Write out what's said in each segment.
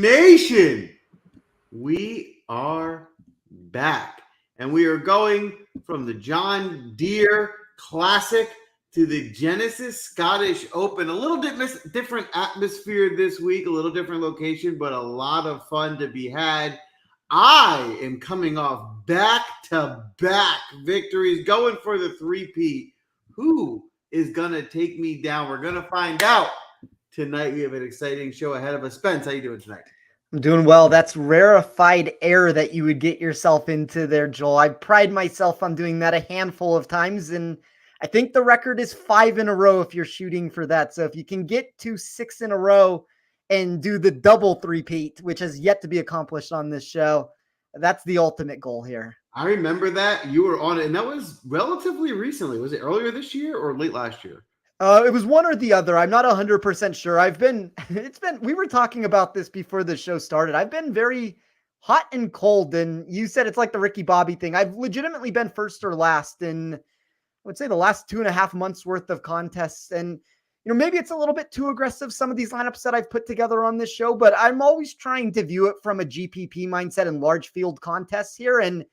Nation, we are back, and we are going from the John Deere Classic to the Genesis Scottish Open. A little bit different atmosphere this week, a little different location, but a lot of fun to be had. I am coming off back-to-back victories, going for the three-peat. Who is going to take me down? We're going to find out tonight. We have an exciting show ahead of us. Spence, how you doing tonight? I'm doing well. That's rarefied air that you would get yourself into there, Joel. I pride myself on doing that a handful of times, and I think the record is 5 in a row if you're shooting for that. So if you can get to 6 in a row and do the double three-peat, which has yet to be accomplished on this show, that's the ultimate goal here. I remember that you were on it, and that was relatively recently. Was it earlier this year or late last year? It was one or the other. I'm not 100% sure. We were talking about this before the show started. I've been very hot and cold, and you said it's like the Ricky Bobby thing. I've legitimately been first or last in, I would say, the last 2.5 months worth of contests. And, maybe it's a little bit too aggressive, some of these lineups that I've put together on this show, but I'm always trying to view it from a GPP mindset and large field contests here, and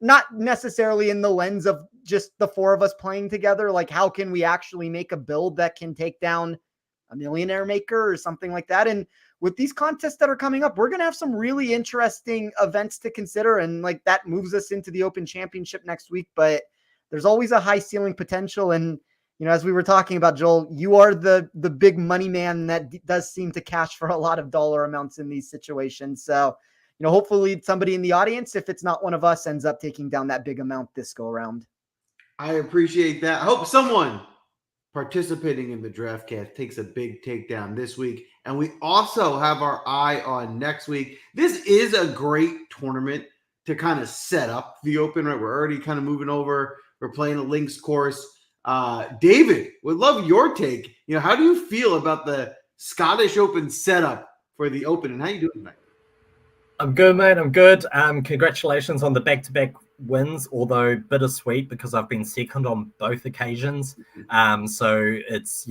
not necessarily in the lens of just the four of us playing together. Like, how can we actually make a build that can take down a millionaire maker or something like that? And with these contests that are coming up, we're going to have some really interesting events to consider. And like that moves us into the Open Championship next week, but there's always a high ceiling potential. And, as we were talking about, Joel, you are the big money man that does seem to cash for a lot of dollar amounts in these situations. So, hopefully somebody in the audience, if it's not one of us, ends up taking down that big amount this go around. I appreciate that. I hope someone participating in the Draftcast takes a big takedown this week. And we also have our eye on next week. This is a great tournament to kind of set up the Open, right? We're already kind of moving over. We're playing a links course. David, would love your take. How do you feel about the Scottish Open setup for the Open, and how you doing tonight? I'm good, mate. I'm good. Congratulations on the back-to-back wins, although bittersweet because I've been second on both occasions. So it's,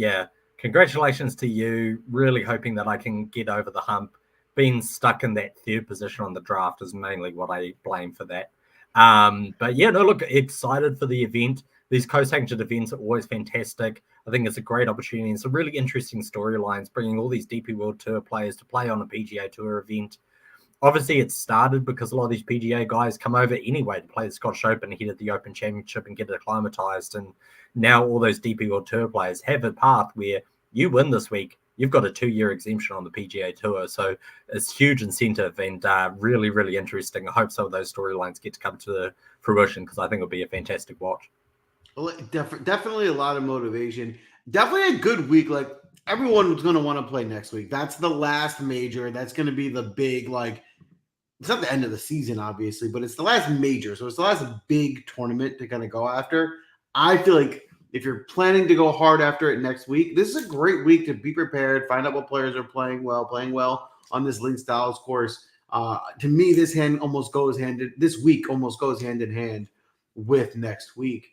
congratulations to you. Really hoping that I can get over the hump. Being stuck in that third position on the draft is mainly what I blame for that. But look, excited for the event. These co-sanctioned events are always fantastic. I think it's a great opportunity. It's a really interesting storylines, bringing all these DP World Tour players to play on a PGA Tour event. Obviously, it started because a lot of these PGA guys come over anyway to play the Scottish Open ahead of the Open Championship and get acclimatized. And now all those DP World Tour players have a path where you win this week, you've got a 2-year exemption on the PGA Tour. So it's huge incentive and really, really interesting. I hope some of those storylines get to come to fruition because I think it'll be a fantastic watch. Well, definitely a lot of motivation. Definitely a good week. Like, everyone's going to want to play next week. That's the last major. That's going to be the big, it's not the end of the season, obviously, but it's the last major. So it's the last big tournament to kind of go after. I feel like if you're planning to go hard after it next week, this is a great week to be prepared, find out what players are playing well on this Link Styles course. To me, this week almost goes hand in hand with next week.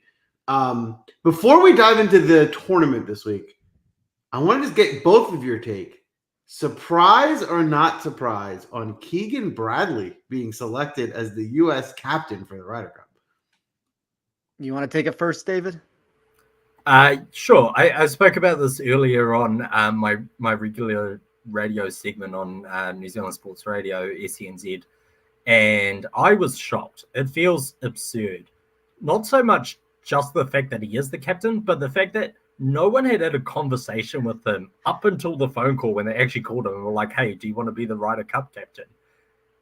Before we dive into the tournament this week, I want to just get both of your take. Surprise or not surprise on Keegan Bradley being selected as the U.S. captain for the Ryder Cup? You want to take it first, David? Sure. I spoke about this earlier on my regular radio segment on New Zealand Sports Radio, SENZ, and I was shocked. It feels absurd. Not so much just the fact that he is the captain, but the fact that no one had a conversation with him up until the phone call when they actually called him and were like, hey, do you want to be the Ryder Cup captain?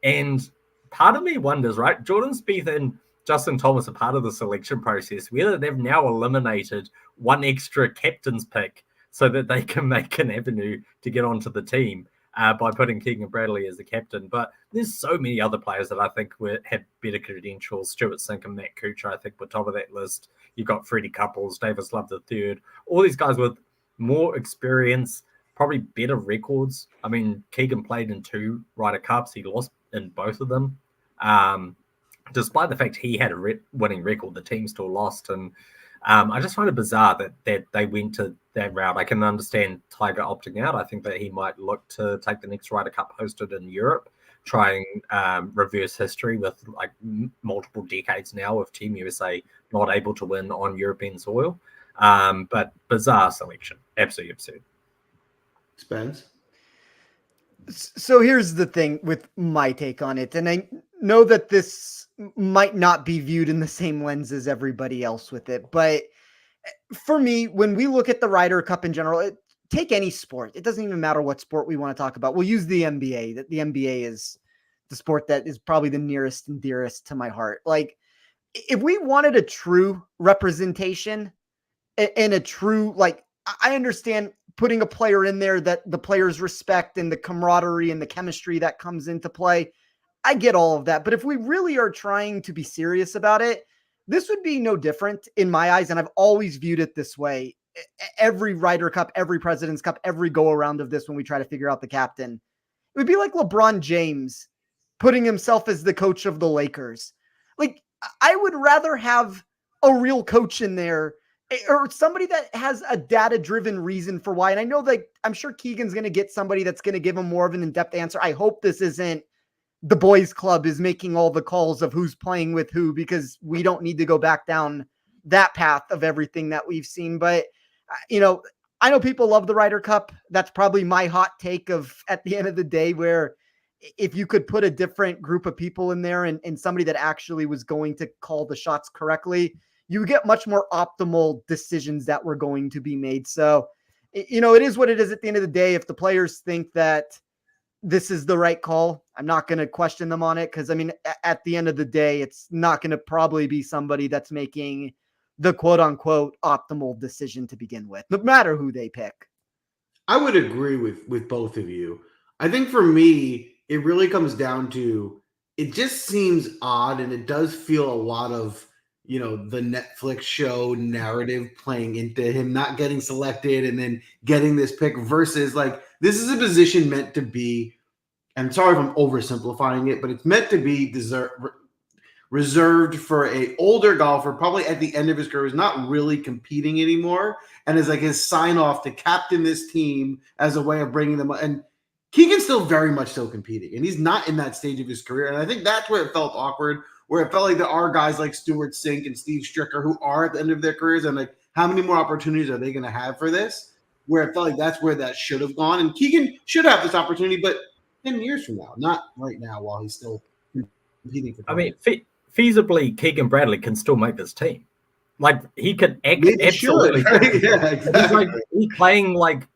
And part of me wonders, right? Jordan Spieth and Justin Thomas are part of the selection process, whether they've now eliminated one extra captain's pick so that they can make an avenue to get onto the team by putting Keegan Bradley as the captain. But there's so many other players that I think have better credentials. Stuart Sink and Matt Kuchar, I think, were top of that list. You've got Freddie Couples, Davis Love III. All these guys with more experience, probably better records. I mean, Keegan played in 2 Ryder Cups. He lost in both of them. Despite the fact he had a winning record, the team still lost. And I just find it bizarre that they went to that route. I can understand Tiger opting out. I think that he might look to take the next Ryder Cup hosted in Europe, try and reverse history with like multiple decades now of Team USA not able to win on European soil. But bizarre selection. Absolutely absurd. Spence? So here's the thing with my take on it. And I know that this might not be viewed in the same lens as everybody else with it. But for me, when we look at the Ryder Cup in general, take any sport. It doesn't even matter what sport we want to talk about. We'll use the NBA. That the NBA is the sport that is probably the nearest and dearest to my heart. Like, if we wanted a true representation and a true, like, I understand putting a player in there that the players respect and the camaraderie and the chemistry that comes into play. I get all of that. But if we really are trying to be serious about it, this would be no different in my eyes. And I've always viewed it this way. Every Ryder Cup, every President's Cup, every go around of this, when we try to figure out the captain, it would be like LeBron James putting himself as the coach of the Lakers. Like, I would rather have a real coach in there, or somebody that has a data-driven reason for why. And I know that I'm sure Keegan's going to get somebody that's going to give him more of an in-depth answer. I hope this isn't the boys club is making all the calls of who's playing with who, because we don't need to go back down that path of everything that we've seen. But, you know, I know people love the Ryder Cup. That's probably my hot take of at the end of the day, where if you could put a different group of people in there and somebody that actually was going to call the shots correctly, you get much more optimal decisions that were going to be made. So, you know, it is what it is at the end of the day. If the players think that this is the right call, I'm not going to question them on it. Cause I mean, at the end of the day, it's not going to probably be somebody that's making the quote unquote optimal decision to begin with, no matter who they pick. I would agree with both of you. I think for me, it really comes down to, it just seems odd, and it does feel a lot of, you know, the Netflix show narrative playing into him not getting selected and then getting this pick, versus like, this is a position meant to be, and sorry if I'm oversimplifying it, but it's meant to be reserved for a older golfer, probably at the end of his career, who's not really competing anymore, and is like his sign off to captain this team as a way of bringing them up. And Keegan's still very much still competing, and he's not in that stage of his career. And I think that's where it felt awkward, where it felt like there are guys like Stuart Sink and Steve Stricker who are at the end of their careers, and like, how many more opportunities are they going to have for this? Where it felt like that's where that should have gone. And Keegan should have this opportunity, but 10 years from now, not right now while he's still competing for. I mean, feasibly, Keegan Bradley can still make this team. Like, he could absolutely. Yeah, exactly. He's playing like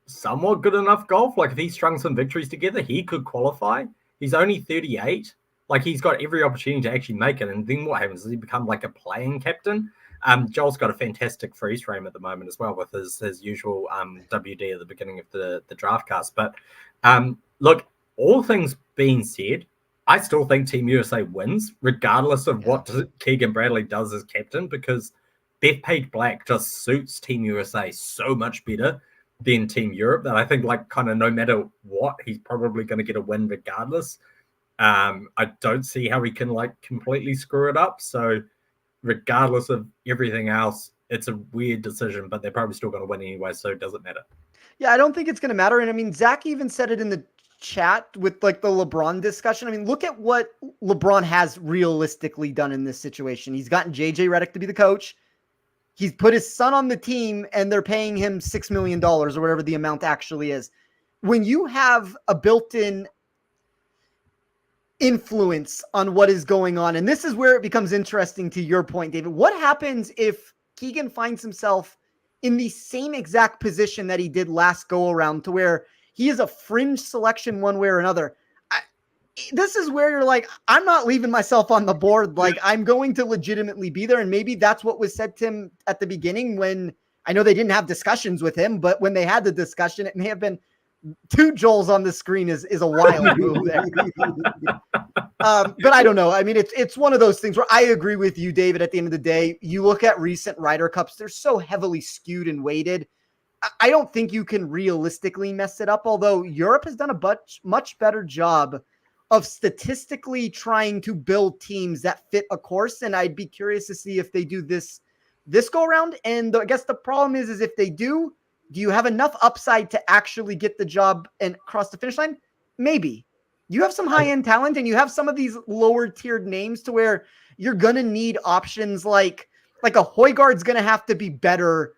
somewhat good enough golf. Like, if he strung some victories together, he could qualify. He's only 38. Like, he's got every opportunity to actually make it. And then what happens is he become like a playing captain. Joel's got a fantastic freeze frame at the moment as well, with his usual WD at the beginning of the Draftcast. But look, all things being said, I still think Team USA wins, regardless of what Keegan Bradley does as captain, because Bethpage Black just suits Team USA so much better than Team Europe that I think, like, kind of no matter what, he's probably going to get a win regardless. I don't see how he can like completely screw it up. So regardless of everything else, it's a weird decision, but they're probably still going to win anyway, so it doesn't matter. Yeah, I don't think it's going to matter. And I mean, Zach even said it in the chat with like the LeBron discussion. I mean, look at what LeBron has realistically done in this situation. He's gotten JJ Redick to be the coach. He's put his son on the team, and they're paying him $6 million or whatever the amount actually is. When you have a built-in influence on what is going on, and this is where it becomes interesting to your point, David, what happens if Keegan finds himself in the same exact position that he did last go around, to where he is a fringe selection one way or another? This is where you're like, I'm not leaving myself on the board. Like, I'm going to legitimately be there. And maybe that's what was said to him at the beginning, when I know they didn't have discussions with him, but when they had the discussion, it may have been two Joels on the screen is a wild move there. But I don't know. I mean, it's one of those things where I agree with you, David. At the end of the day, you look at recent Ryder Cups, they're so heavily skewed and weighted. I don't think you can realistically mess it up, although Europe has done a much better job of statistically trying to build teams that fit a course. And I'd be curious to see if they do this this go around. And I guess the problem is if they do you have enough upside to actually get the job and cross the finish line? Maybe. You have some high-end talent and you have some of these lower tiered names to where you're going to need options like a Højgaard's going to have to be better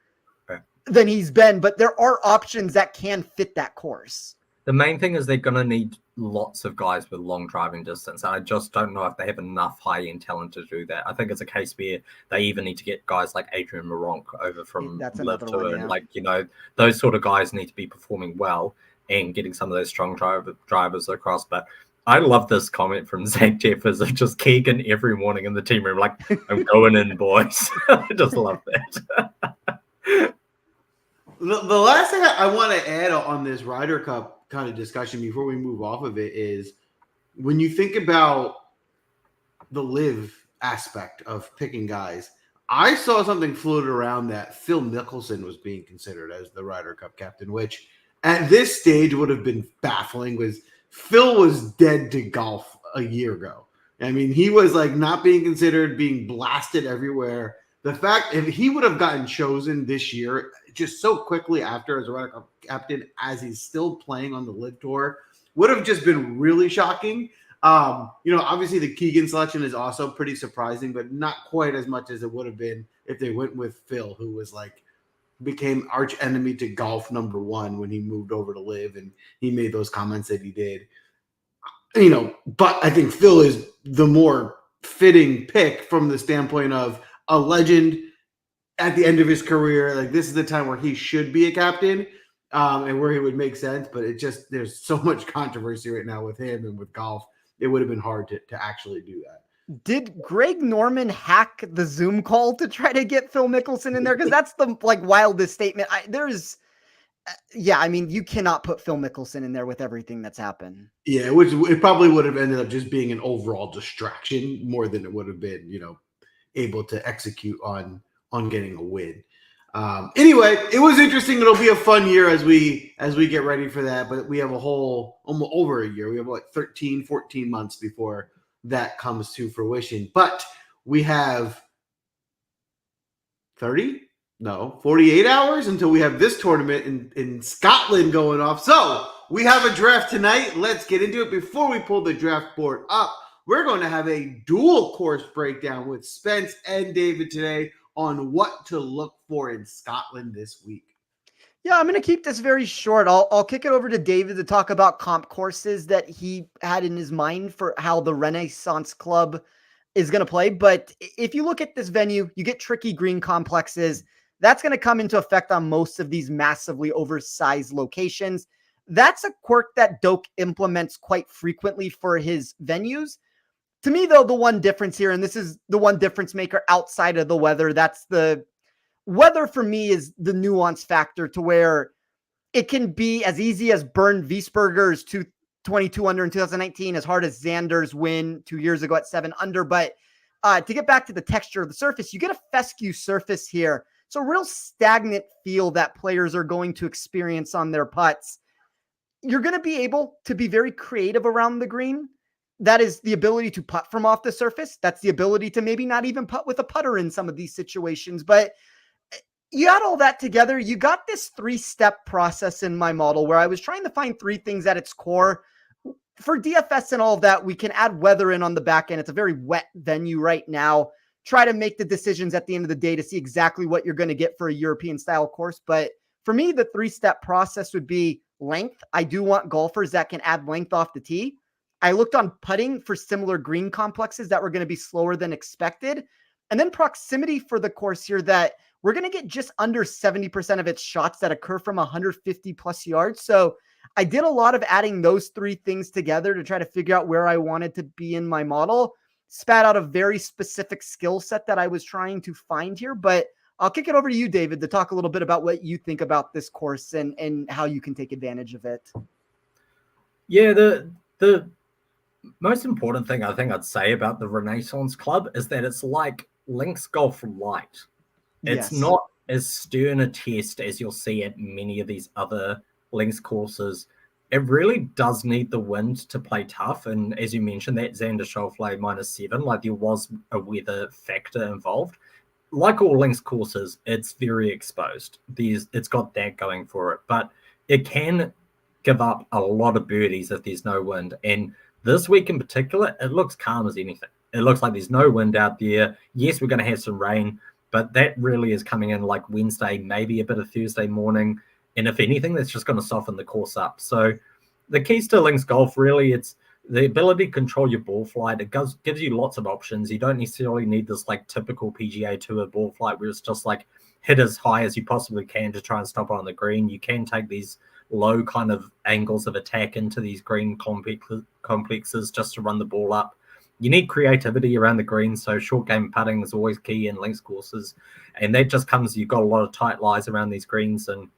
than he's been, but there are options that can fit that course. The main thing is they're going to need lots of guys with long driving distance. And I just don't know if they have enough high-end talent to do that. I think it's a case where they even need to get guys like Adrian Moronk over from Live Tour. And like, you know, those sort of guys need to be performing well and getting some of those strong drivers across. But I love this comment from Zach Jeffers of just Keegan every morning in the team room, like, I'm going in, boys. I just love that. The last thing I want to add on this Ryder Cup kind of discussion before we move off of it is when you think about the live aspect of picking guys, I saw something floated around that Phil Mickelson was being considered as the Ryder Cup captain, which at this stage would have been baffling. Was Phil was dead to golf a year ago. I mean, he was like not being considered, being blasted everywhere. The fact if he would have gotten chosen this year just so quickly after as a Ryder Cup captain, as he's still playing on the Live Tour, would have just been really shocking. You know, obviously the Keegan selection is also pretty surprising, but not quite as much as it would have been if they went with Phil, who was like became arch enemy to golf number one when he moved over to Live and he made those comments that he did. You know, but I think Phil is the more fitting pick from the standpoint of a legend at the end of his career. Like, this is the time where he should be a captain and where he would make sense. But it just, there's so much controversy right now with him and with golf. It would have been hard to actually do that. Did Greg Norman hack the Zoom call to try to get Phil Mickelson in there? Because that's the like wildest statement. I mean, you cannot put Phil Mickelson in there with everything that's happened. Yeah, which it probably would have ended up just being an overall distraction more than it would have been, you know, able to execute on getting a win. Anyway, it was interesting. It'll be a fun year as we get ready for that. But we have a whole almost over a year. We have like 13, 14 months before that comes to fruition. But we have 48 hours until we have this tournament in Scotland going off. So we have a draft tonight. Let's get into it. Before we pull the draft board up, we're going to have a dual course breakdown with Spence and David today on what to look for in Scotland this week. Yeah, I'm going to keep this very short. I'll kick it over to David to talk about comp courses that he had in his mind for how the Renaissance Club is going to play. But if you look at this venue, you get tricky green complexes. That's going to come into effect on most of these massively oversized locations. That's a quirk that Doak implements quite frequently for his venues. To me, though, the one difference here, and this is the one difference maker outside of the weather, that's the weather for me is the nuance factor to where it can be as easy as Bernd Wiesberger's 22 under in 2019, as hard as Xander's win 2 years ago at 7 under. But to get back to the texture of the surface, you get a fescue surface here. So real stagnant feel that players are going to experience on their putts. You're going to be able to be very creative around the green. That is the ability to putt from off the surface. That's the ability to maybe not even putt with a putter in some of these situations. But you add all that together, you got this 3-step process in my model where I was trying to find 3 things at its core. For DFS and all of that, we can add weather in on the back end. It's a very wet venue right now. Try to make the decisions at the end of the day to see exactly what you're going to get for a European style course. But for me, the 3-step process would be length. I do want golfers that can add length off the tee. I looked on putting for similar green complexes that were going to be slower than expected. And then proximity for the course here, that we're going to get just under 70% of its shots that occur from 150 plus yards. So I did a lot of adding those 3 things together to try to figure out where I wanted to be in my model. Spat out a very specific skill set that I was trying to find here, but I'll kick it over to you, David, to talk a little bit about what you think about this course and how you can take advantage of it. Yeah, the most important thing I think I'd say about the Renaissance Club is that it's like links golf light. It's not as stern a test as you'll see at many of these other links courses. It really does need the wind to play tough. And as you mentioned, that Xander Schauffele -7, like there was a weather factor involved. like all links courses, it's very exposed. It's got that going for it, but it can give up a lot of birdies if there's no wind. And this week in particular, it looks calm as anything. It looks like there's no wind out there. Yes, we're going to have some rain, but that really is coming in like Wednesday, maybe a bit of Thursday morning. And if anything, that's just going to soften the course up. So the keys to links golf, really, it's the ability to control your ball flight. It gives you lots of options. You don't necessarily need this like typical PGA Tour ball flight where it's just like hit as high as you possibly can to try and stop on the green. You can take these low kind of angles of attack into these green complexes just to run the ball up. You need creativity around the green, so short game putting is always key in links courses, and that just comes, you've got a lot of tight lies around these greens, and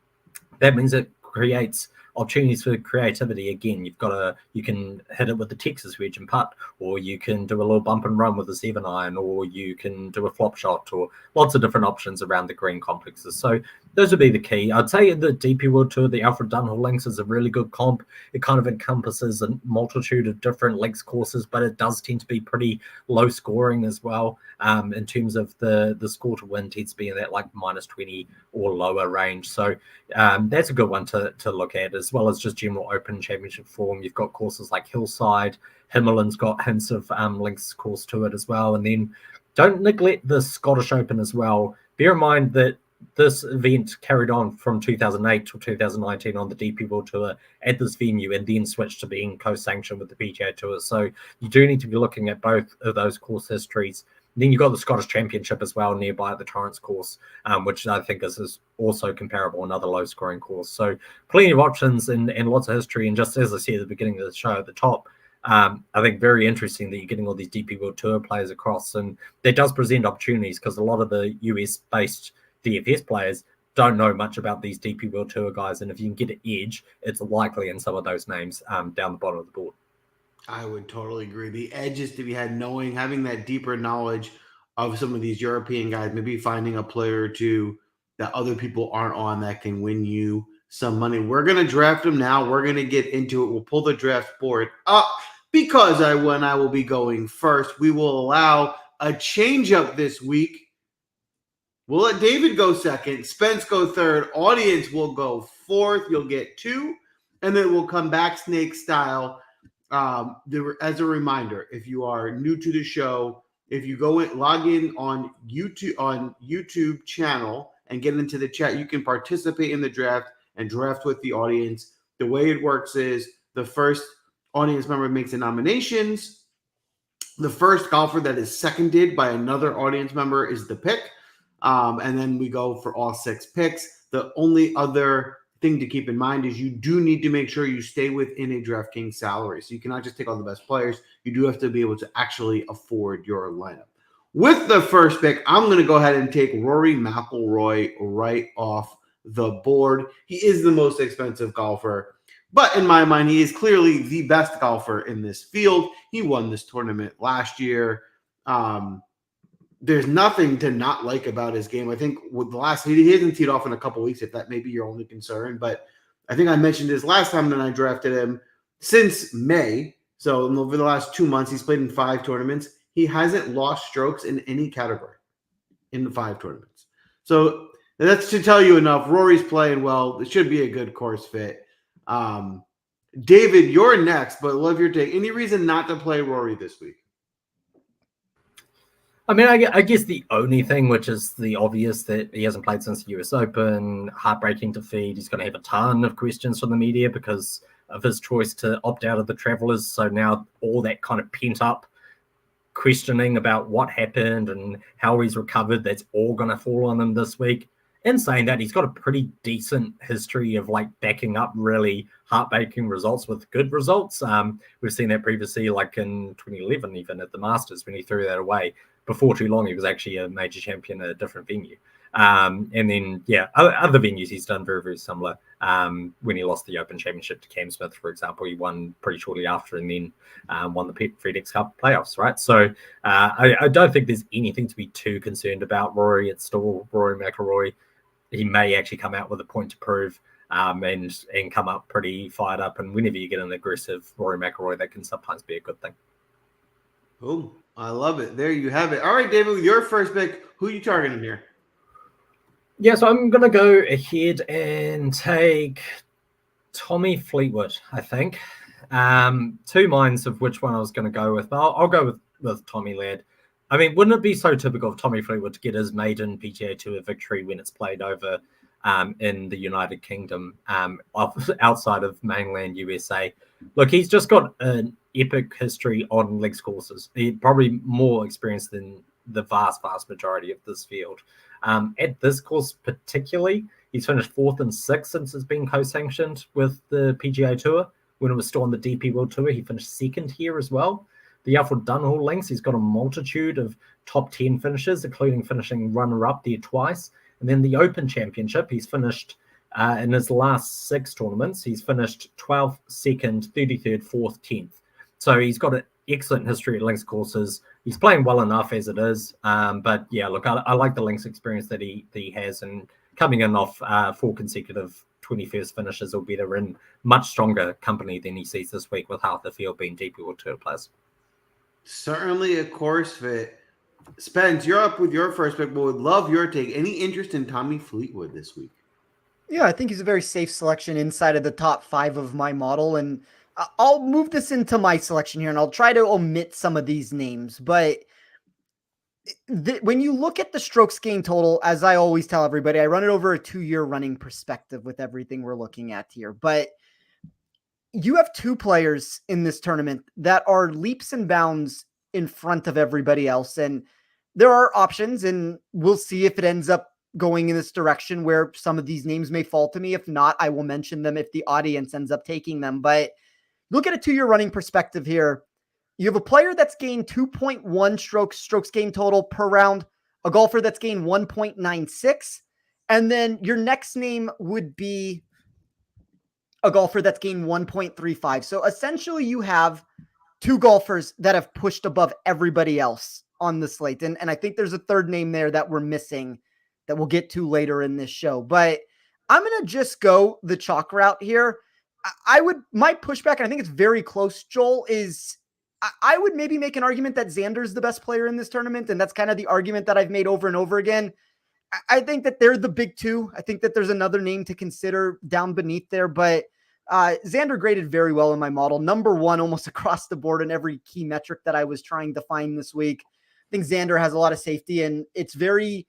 that means it creates opportunities for creativity. Again, you can hit it with the Texas wedge and putt, or you can do a little bump and run with a 7-iron, or you can do a flop shot, or lots of different options around the green complexes. So those would be the key. I'd say the DP World Tour, the Alfred Dunhill links is a really good comp. It kind of encompasses a multitude of different links courses, but it does tend to be pretty low scoring as well. In terms of the score to win tends to be in that like -20 or lower range. So that's a good one to look at, as well as just general Open Championship form. You've got courses like Hillside. Himmelman's got hints of links course to it as well. And then don't neglect the Scottish Open as well. Bear in mind that this event carried on from 2008 to 2019 on the DP World Tour at this venue, and then switched to being co-sanctioned with the PGA Tour. So you do need to be looking at both of those course histories. And then you've got the Scottish Championship as well nearby at the Torrance course, which I think is also comparable, another low-scoring course. So plenty of options and lots of history. And just as I said at the beginning of the show at the top, I think very interesting that you're getting all these DP World Tour players across, and that does present opportunities because a lot of the US-based DFS players don't know much about these DP World Tour guys, and if you can get an edge, it's likely in some of those names down the bottom of the board. I would totally agree. The edge is to be had having that deeper knowledge of some of these European guys, maybe finding a player or two that other people aren't on that can win you some money. We're going to draft them now. We're going to get into it. We'll pull the draft board up because I will be going first. We will allow a change up this week. We'll let David go second, Spence go third, audience will go fourth. You'll get 2, and then we'll come back snake style. As a reminder, if you are new to the show, if you log in on YouTube channel and get into the chat, you can participate in the draft and draft with the audience. The way it works is the first audience member makes the nominations. The first golfer that is seconded by another audience member is the pick. And then we go for all 6 picks. The only other thing to keep in mind is you do need to make sure you stay within a DraftKings salary. So you cannot just take all the best players. You do have to be able to actually afford your lineup. With the first pick, I'm going to go ahead and take Rory McIlroy right off the board. He is the most expensive golfer, but in my mind, he is clearly the best golfer in this field. He won this tournament last year. There's nothing to not like about his game. I think with the last, he hasn't teed off in a couple weeks, if that may be your only concern. But I think I mentioned this last time that I drafted him since May. So over the last 2 months, he's played in 5 tournaments. He hasn't lost strokes in any category in the 5 tournaments. So that's to tell you enough. Rory's playing well. It should be a good course fit. David, you're next, but love your take. Any reason not to play Rory this week? I mean, I guess the only thing, which is the obvious, that he hasn't played since the US Open, heartbreaking defeat. He's going to have a ton of questions from the media because of his choice to opt out of the Travelers. So now all that kind of pent up questioning about what happened and how he's recovered, that's all going to fall on him this week. In saying that, he's got a pretty decent history of like backing up really heartbreaking results with good results. We've seen that previously, like in 2011, even at the Masters, when he threw that away. Before too long, he was actually a major champion at a different venue. And then, other venues he's done very, very similar. When he lost the Open Championship to Cam Smith, for example, he won pretty shortly after and then won the FedEx Cup playoffs, right? So I don't think there's anything to be too concerned about Rory. It's still Rory McIlroy. He may actually come out with a point to prove and come up pretty fired up. And whenever you get an aggressive Rory McIlroy, that can sometimes be a good thing. Boom. I love it. There you have it. All right, David, with your first pick, who are you targeting here? Yeah, so I'm going to go ahead and take Tommy Fleetwood, I think. Two minds of which one I was going to go with, but I'll go with Tommy Laird. I mean, wouldn't it be so typical of Tommy Fleetwood to get his maiden PGA Tour victory when it's played over in the United Kingdom, outside of mainland USA? Look, he's just got an epic history on links courses. He's probably more experienced than the vast majority of this field. At this course particularly, he's finished 4th and 6th since it's been co-sanctioned with the PGA Tour. When it was still on the DP World Tour, he finished 2nd here as well. The Alfred Dunhill links, he's got a multitude of top 10 finishes, including finishing runner-up there twice. And then the Open Championship, he's finished in his last 6 tournaments, he's finished 12th, 2nd, 33rd, 4th, 10th. So he's got an excellent history at links courses. He's playing well enough as it is. But yeah, look, I like the links experience that he has, and coming in off 4 consecutive 21st finishes, will be there in much stronger company than he sees this week, with half the field being DP World Tour players. Certainly a course fit. Spence, you're up with your first pick, but would love your take. Any interest in Tommy Fleetwood this week? Yeah, I think he's a very safe selection inside of the top 5 of my model. And I'll move this into my selection here, and I'll try to omit some of these names. But when you look at the strokes gained total, as I always tell everybody, I run it over a 2-year running perspective with everything we're looking at here. But you have 2 players in this tournament that are leaps and bounds in front of everybody else. And there are options, and we'll see if it ends up going in this direction where some of these names may fall to me. If not, I will mention them if the audience ends up taking them. But look at a 2-year running perspective here. You have a player that's gained 2.1 strokes gained total per round, a golfer that's gained 1.96, and then your next name would be a golfer that's gained 1.35. So essentially you have 2 golfers that have pushed above everybody else on the slate. And I think there's a third name there that we're missing that we'll get to later in this show. But I'm going to just go the chalk route here. My pushback, and I think it's very close, Joel, is I would maybe make an argument that Xander's the best player in this tournament. And that's kind of the argument that I've made over and over again. I think that they're the big 2. I think that there's another name to consider down beneath there, but Xander graded very well in my model. Number 1 almost across the board in every key metric that I was trying to find this week. I think Xander has a lot of safety, and it's very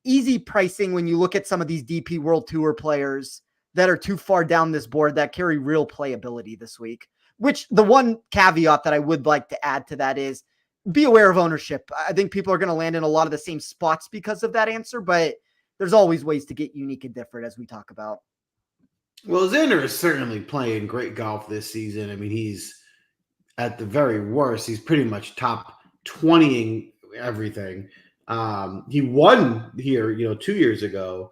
easy pricing when you look at some of these DP World Tour players that are too far down this board that carry real playability this week. Which the one caveat that I would like to add to that is be aware of ownership. I think people are going to land in a lot of the same spots because of that answer, but there's always ways to get unique and different as we talk about. Well, Xander is certainly playing great golf this season. I mean, he's at the very worst, he's pretty much top 20ing everything. He won here, 2 years ago.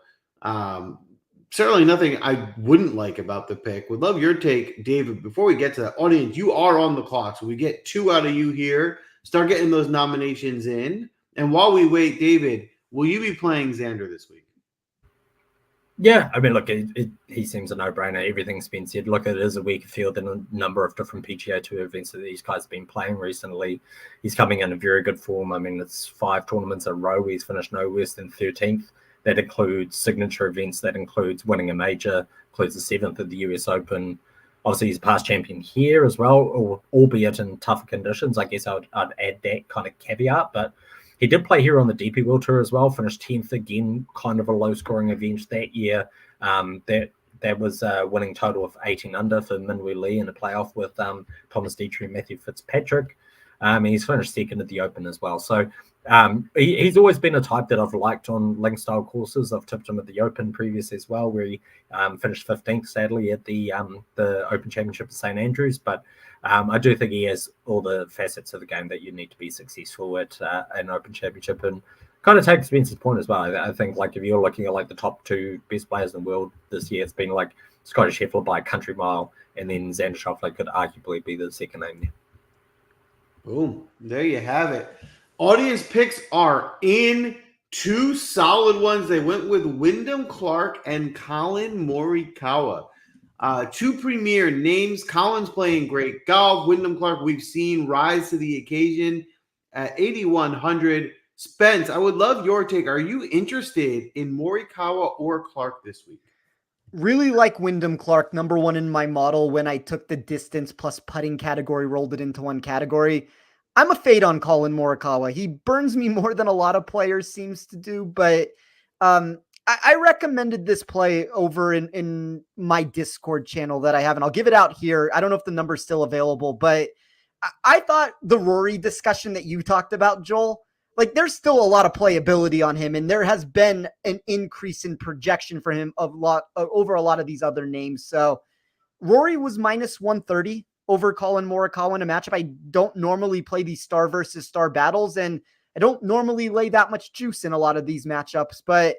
Certainly nothing I wouldn't like about the pick. Would love your take, David. Before we get to that, audience, you are on the clock. So we get 2 out of you here. Start getting those nominations in. And while we wait, David, will you be playing Xander this week? Yeah, I mean, look, he seems a no-brainer. Everything's been said. Look, it is a weaker field in a number of different PGA Tour events that these guys have been playing recently. He's coming in very good form. I mean, it's 5 tournaments in a row. He's finished no worse than 13th. That includes signature events. That includes winning a major, includes the 7th at the US Open. Obviously, he's a past champion here as well, albeit in tougher conditions. I guess I'd add that kind of caveat. But he did play here on the DP World Tour as well, finished 10th again, kind of a low-scoring event that year. That was a winning total of 18 under for Minwoo Lee in a playoff with Thomas Dietrich and Matthew Fitzpatrick. He's finished 2nd at the Open as well. So he's always been a type that I've liked on link-style courses. I've tipped him at the Open previous as well, where he finished 15th, sadly, at the Open Championship at St. Andrews. But I do think he has all the facets of the game that you need to be successful at an Open Championship. And kind of take Spence's point as well. I think, like, if you're looking at like the top 2 best players in the world this year, it's been like Scotty Scheffler by a country mile, and then Xander Schauffele could arguably be the second name there. Boom. There you have it. Audience picks are in. 2 solid ones. They went with Wyndham Clark and Colin Morikawa. 2 premier names. Colin's playing great golf. Wyndham Clark, we've seen rise to the occasion at 8,100. Spence, I would love your take. Are you interested in Morikawa or Clark this week? Really like Wyndham Clark, number one in my model when I took the distance plus putting category, rolled it into one category. I'm a fade on Colin Morikawa. He burns me more than a lot of players seems to do, but I recommended this play over in my Discord channel that I have, and I'll give it out here. I don't know if the number's still available, but I thought the Rory discussion that you talked about, Joel, like there's still a lot of playability on him, and there has been an increase in projection for him over a lot of these other names. So Rory was minus 130 over Colin Morikawa in a matchup. I don't normally play these star versus star battles, and I don't normally lay that much juice in a lot of these matchups, but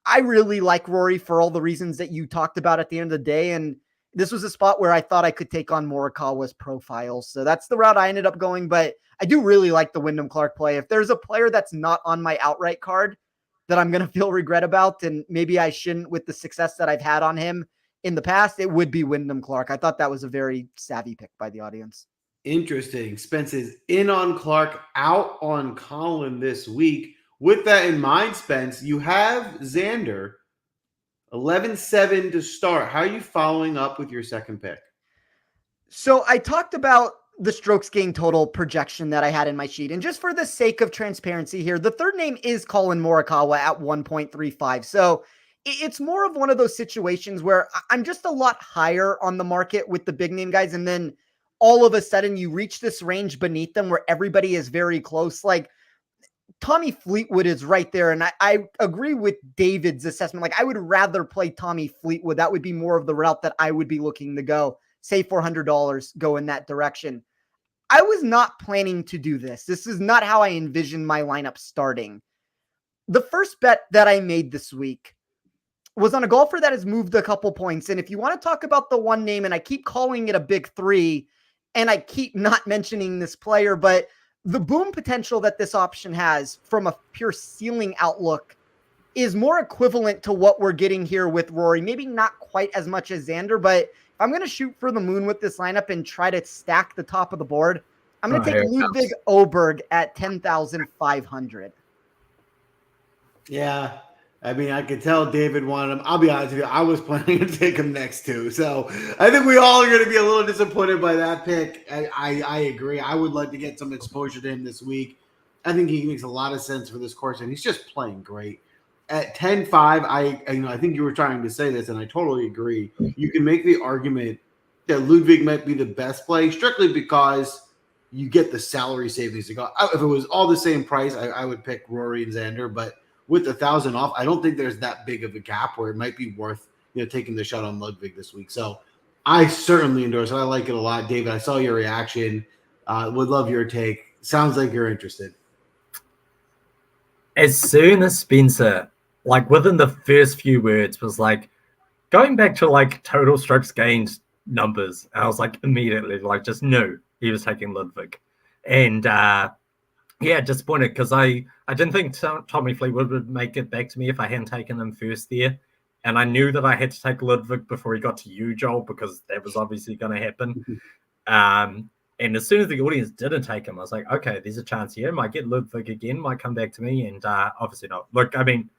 I really like Rory for all the reasons that you talked about at the end of the day. And this was a spot where I thought I could take on Morikawa's profile. So that's the route I ended up going, but I do really like the Wyndham Clark play. If there's a player that's not on my outright card that I'm going to feel regret about, and maybe I shouldn't with the success that I've had on him in the past, it would be Wyndham Clark. I thought that was a very savvy pick by the audience. Interesting. Spence is in on Clark, out on Colin this week. With that in mind, Spence, you have Xander 11-7 to start. How are you following up with your second pick? So I talked about the strokes gained total projection that I had in my sheet. And just for the sake of transparency here, the third name is Colin Morikawa at 1.35. So it's more of one of those situations where I'm just a lot higher on the market with the big name guys. And then all of a sudden you reach this range beneath them where everybody is very close. Like Tommy Fleetwood is right there. And I agree with David's assessment. Like I would rather play Tommy Fleetwood. That would be more of the route that I would be looking to go. Say $400, go in that direction. I was not planning to do this. This is not how I envisioned my lineup starting. The first bet that I made this week was on a golfer that has moved a couple points. And if you want to talk about the one name, and I keep calling it a big three, and I keep not mentioning this player, but the boom potential that this option has from a pure ceiling outlook is more equivalent to what we're getting here with Rory. Maybe not quite as much as Xander, but I'm going to shoot for the moon with this lineup and try to stack the top of the board. I'm going to take Ludwig Åberg at 10,500. Yeah. I mean, I could tell David wanted him. I'll be honest with you. I was planning to take him next too. So I think we all are going to be a little disappointed by that pick. I agree. I would like to get some exposure to him this week. I think he makes a lot of sense for this course, and he's just playing great. At 10-5, I think you were trying to say this, and I totally agree. You can make the argument that Ludwig might be the best play strictly because you get the salary savings to go. If it was all the same price, I would pick Rory and Xander, but with 1,000 off, I don't think there's that big of a gap where it might be worth taking the shot on Ludwig this week. So I certainly endorse it. I like it a lot, David. I saw your reaction. Would love your take. Sounds like you're interested. As soon as Spencer, like within the first few words, was like going back to like total strokes gained numbers, and I was like immediately like just knew he was taking Ludwig, and yeah, disappointed because I didn't think Tommy Fleetwood would make it back to me if I hadn't taken him first there. And I knew that I had to take Ludwig before he got to you, Joel, because that was obviously going to happen. And as soon as the audience didn't take him, I was like, okay, there's a chance here. Might get Ludwig again, might come back to me. And obviously not. Look, I mean,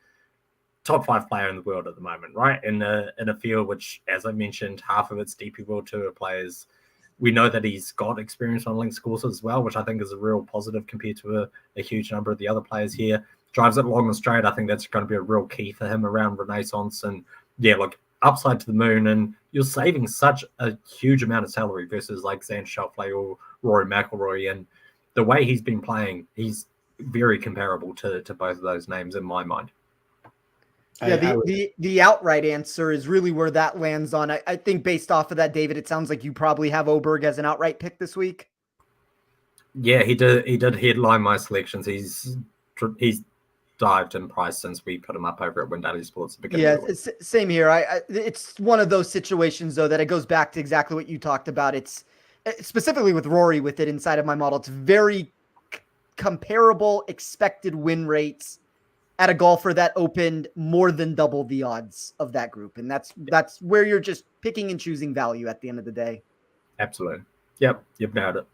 top 5 player in the world at the moment, right? In a field which, as I mentioned, half of it's DP World Tour players. We know that he's got experience on links courses as well, which I think is a real positive compared to a huge number of the other players here. Drives it long and straight. I think that's going to be a real key for him around Renaissance. And yeah, look, upside to the moon. And you're saving such a huge amount of salary versus like Xander Schauffele or Rory McIlroy. And the way he's been playing, he's very comparable to both of those names in my mind. Yeah, the outright answer is really where that lands on. I think based off of that, David, it sounds like you probably have Åberg as an outright pick this week. Yeah, he did headline my selections. He's dived in price since we put him up over at Windally Sports. Yeah, it's same here. It's one of those situations though that it goes back to exactly what you talked about. It's specifically with Rory with it inside of my model. It's very comparable expected win rates at a golfer that opened more than double the odds of that group. And that's where you're just picking and choosing value at the end of the day. Absolutely. Yep. You've nailed it.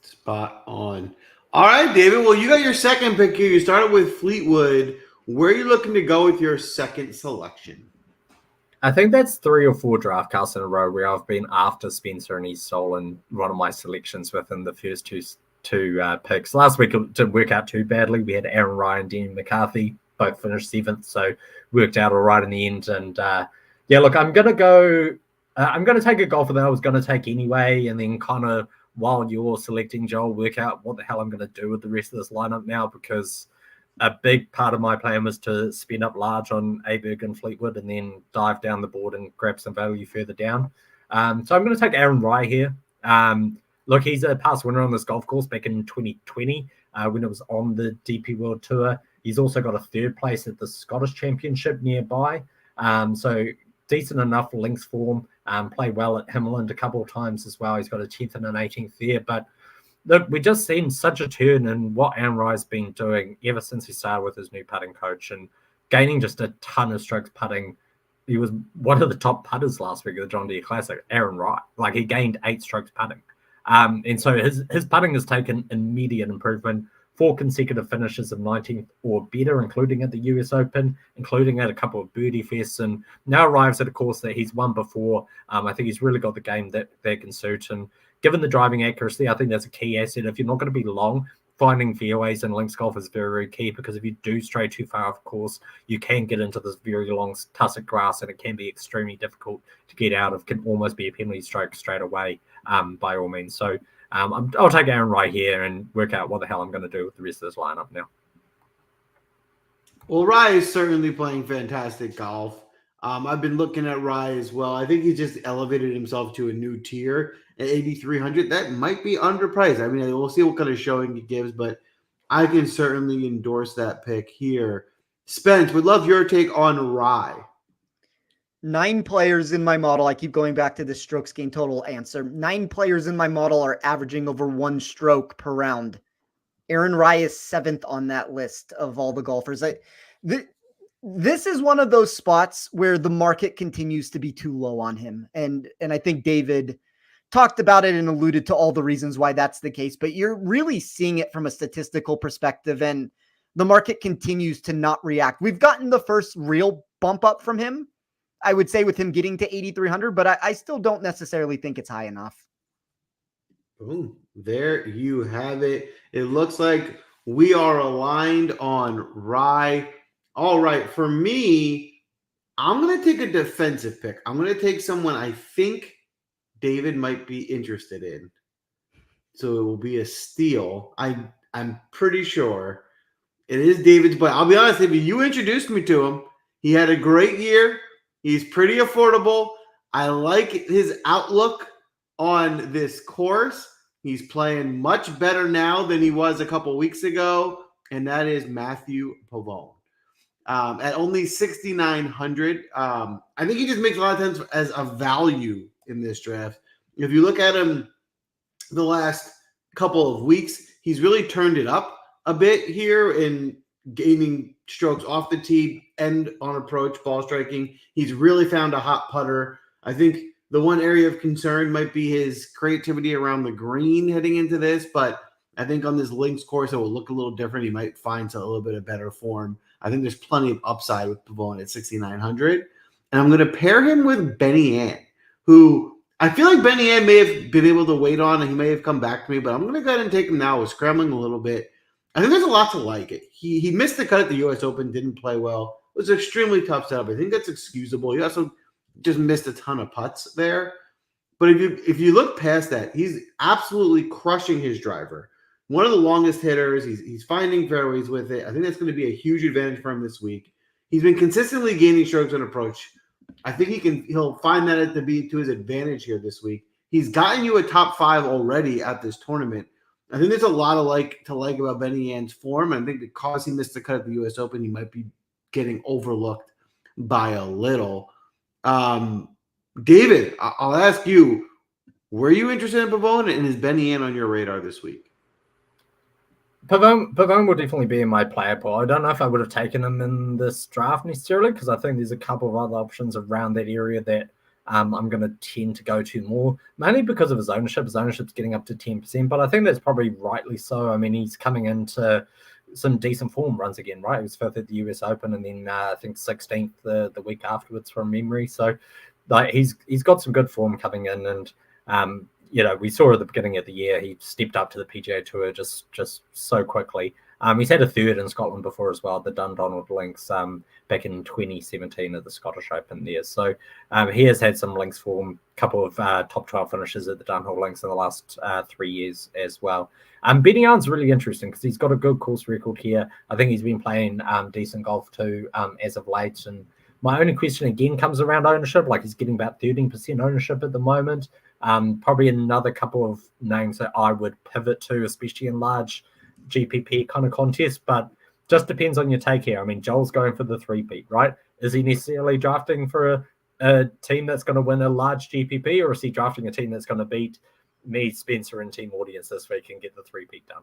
Spot on. All right, David. Well, you got your second pick here. You started with Fleetwood. Where are you looking to go with your second selection? I think that's 3 or 4 draft casts in a row where I've been after Spencer and he's stolen one of my selections within the first two picks. Last week it didn't work out too badly. We had Aaron Ryan and Danny McCarthy both finished 7th, so worked out all right in the end. And look, I'm going to go. I'm going to take a golfer that I was going to take anyway, and then kind of while you're selecting, Joel, work out what the hell I'm going to do with the rest of this lineup now, because a big part of my plan was to spend up large on Aberg and Fleetwood and then dive down the board and grab some value further down. So I'm going to take Aaron Rye here. Look, he's a past winner on this golf course back in 2020 when it was on the DP World Tour. He's also got a 3rd place at the Scottish Championship nearby. So decent enough links form. Played well at Himmerland a couple of times as well. He's got a 10th and an 18th there. But look, we just seen such a turn in what Aaron Rye's been doing ever since he started with his new putting coach and gaining just a ton of strokes putting. He was one of the top putters last week at the John Deere Classic, Aaron Rye. Like, he gained 8 strokes putting. And so his putting has taken immediate improvement. 4 consecutive finishes of 19th or better, including at the US Open, including at a couple of birdie fests, and now arrives at a course that he's won before. I think he's really got the game that can suit. And given the driving accuracy, I think that's a key asset. If you're not going to be long, finding fairways in links golf is very, very key, because if you do stray too far off course, you can get into this very long tussock grass, and it can be extremely difficult to get out of. Can almost be a penalty stroke straight away, by all means. So I'll take Aaron right here and work out what the hell I'm going to do with the rest of this lineup now. Well, Rye is certainly playing fantastic golf. I've been looking at Rye as well. I think he just elevated himself to a new tier at 8,300. That might be underpriced. I mean, we'll see what kind of showing he gives, but I can certainly endorse that pick here. Spence, would love your take on Rye. 9 players in my model. I keep going back to the strokes gain total answer. 9 players in my model are averaging over 1 stroke per round. Aaron Rye is 7th on that list of all the golfers. This is one of those spots where the market continues to be too low on him. And I think David talked about it and alluded to all the reasons why that's the case, but you're really seeing it from a statistical perspective, and the market continues to not react. We've gotten the first real bump up from him, I would say, with him getting to 8,300, but I still don't necessarily think it's high enough. Boom. There you have it. It looks like we are aligned on Rye. All right. For me, I'm going to take a defensive pick. I'm going to take someone I think David might be interested in. So it will be a steal. I'm pretty sure it is David's, but I'll be honest with you, you introduced me to him. He had a great year. He's pretty affordable. I like his outlook on this course. He's playing much better now than he was a couple weeks ago, and that is Matthew Pavone. At only 6,900, I think he just makes a lot of sense as a value in this draft. If you look at him the last couple of weeks, he's really turned it up a bit here in gaining strokes off the tee and on approach, ball striking. He's really found a hot putter. I think the one area of concern might be his creativity around the green heading into this, but I think on this links course, it will look a little different. He might find a little bit of better form. I think there's plenty of upside with Pavone at 6,900. And I'm going to pair him with Benny Ann, who I feel like Benny Ann may have been able to wait on, and he may have come back to me, but I'm going to go ahead and take him now. I was scrambling a little bit. I think there's a lot to like it. He missed the cut at the US Open, didn't play well. It was an extremely tough setup. I think that's excusable. He also just missed a ton of putts there. But if you look past that, he's absolutely crushing his driver. One of the longest hitters. He's finding fairways with it. I think that's going to be a huge advantage for him this week. He's been consistently gaining strokes on approach. I think he'll find that to his advantage here this week. He's gotten you a top 5 already at this tournament. I think there's a lot of to like about Benny Ann's form. I think because he missed the cut at the US Open, he might be getting overlooked by a little. David, I'll ask you, were you interested in Pavone, and is Benny Ann on your radar this week? Pavone will definitely be in my player pool. I don't know if I would have taken him in this draft necessarily, because I think there's a couple of other options around that area that I'm going to tend to go to more, mainly because of his ownership. His ownership's getting up to 10%, but I think that's probably rightly so. I mean, he's coming into some decent form runs again, right? He was 5th at the US Open, and then I think 16th the week afterwards from memory. So like he's got some good form coming in, and we saw at the beginning of the year he stepped up to the PGA Tour just so quickly. He's had a 3rd in Scotland before as well, the Dundonald Links, back in 2017 at the Scottish Open there. So he has had some links form, a couple of top 12 finishes at the Dunhill Links in the last 3 years as well. Benny Arn's really interesting because he's got a good course record here. I think he's been playing decent golf too as of late. And my only question again comes around ownership. Like he's getting about 13% ownership at the moment. Probably another couple of names that I would pivot to, especially in large GPP kind of contests, but just depends on your take here. I mean, Joel's going for the 3-peat, right? Is he necessarily drafting for a team that's going to win a large GPP, or is he drafting a team that's going to beat me, Spencer, and team audience this week and get the 3-peat done?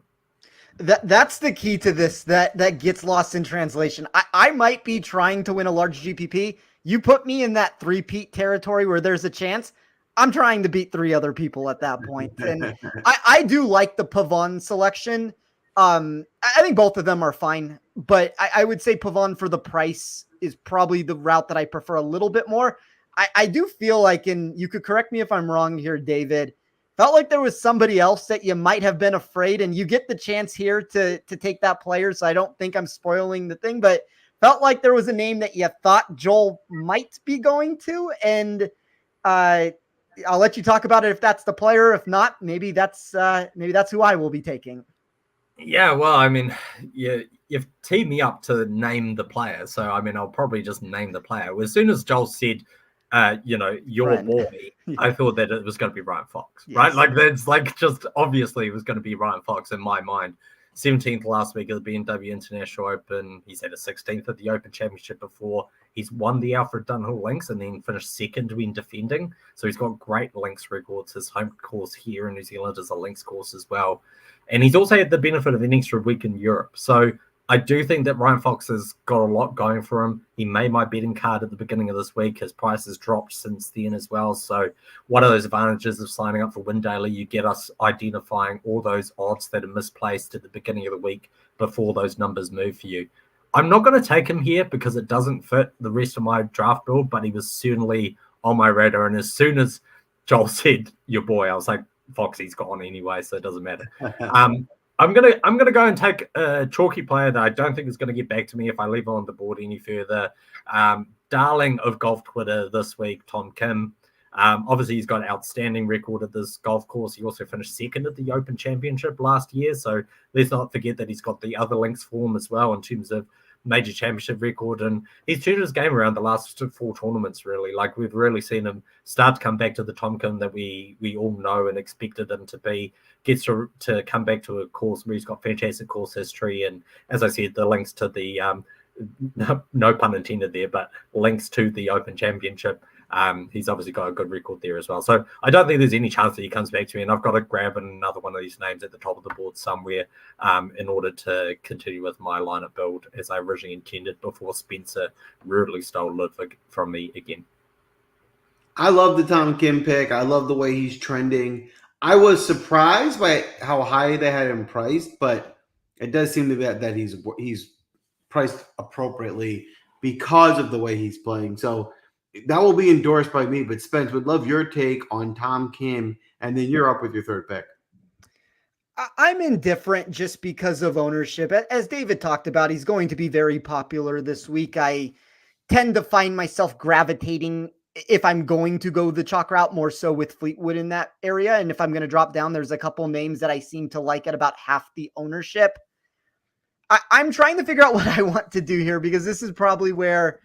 That's the key to this that gets lost in translation. I might be trying to win a large GPP. You put me in that 3-peat territory where there's a chance. I'm trying to beat 3 other people at that point. And I do like the Pavon selection. I think both of them are fine, but I would say Pavon for the price is probably the route that I prefer a little bit more. I do feel like, and you could correct me if I'm wrong here, David, felt like there was somebody else that you might have been afraid, and you get the chance here to take that player. So I don't think I'm spoiling the thing, but felt like there was a name that you thought Joel might be going to. And, I'll let you talk about it if that's the player. If not, maybe that's who I will be taking. Yeah, well, I mean, you've teed me up to name the player, so I mean, I'll probably just name the player. As soon as Joel said, your Ryan. boy, Yeah. I thought that it was going to be Ryan Fox, Yes. right? Like that's like just obviously it was going to be Ryan Fox in my mind. 17th last week at the BMW International Open. He's had a 16th at the Open Championship before. He's won the Alfred Dunhill Links and then finished 2nd when defending. So he's got great links records. His home course here in New Zealand is a links course as well. And he's also had the benefit of an extra week in Europe. So I do think that Ryan Fox has got a lot going for him. He made my betting card at the beginning of this week. His price has dropped since then as well. So one of those advantages of signing up for Win Daily, you get us identifying all those odds that are misplaced at the beginning of the week before those numbers move for you. I'm not going to take him here because it doesn't fit the rest of my draft build, but he was certainly on my radar. And as soon as Joel said your boy, I was like, Foxy's gone anyway, so it doesn't matter. I'm gonna go and take a chalky player that I don't think is going to get back to me if I leave on the board any further. Darling of golf Twitter this week, Tom Kim. Obviously, he's got an outstanding record at this golf course. He also finished 2nd at the Open Championship last year. So let's not forget that he's got the other links form as well in terms of major championship record. And he's turned his game around the last 4 tournaments, really. Like we've really seen him start to come back to the Tom Kim that we all know and expected him to be. Gets to come back to a course where he's got fantastic course history. And as I said, the links to the, no pun intended there, but links to the Open Championship. He's obviously got a good record there as well. So I don't think there's any chance that he comes back to me, and I've got to grab another one of these names at the top of the board somewhere in order to continue with my lineup build as I originally intended before Spencer rudely stole Ludwig from me again. I love the Tom Kim pick. I love the way he's trending. I was surprised by how high they had him priced, but it does seem to be that he's priced appropriately because of the way he's playing. So that will be endorsed by me, but Spence, would love your take on Tom Kim, and then you're up with your 3rd pick. I'm indifferent just because of ownership. As David talked about, he's going to be very popular this week. I tend to find myself gravitating, if I'm going to go the chalk route, more so with Fleetwood in that area. And if I'm going to drop down, there's a couple names that I seem to like at about half the ownership. I'm trying to figure out what I want to do here, because this is probably where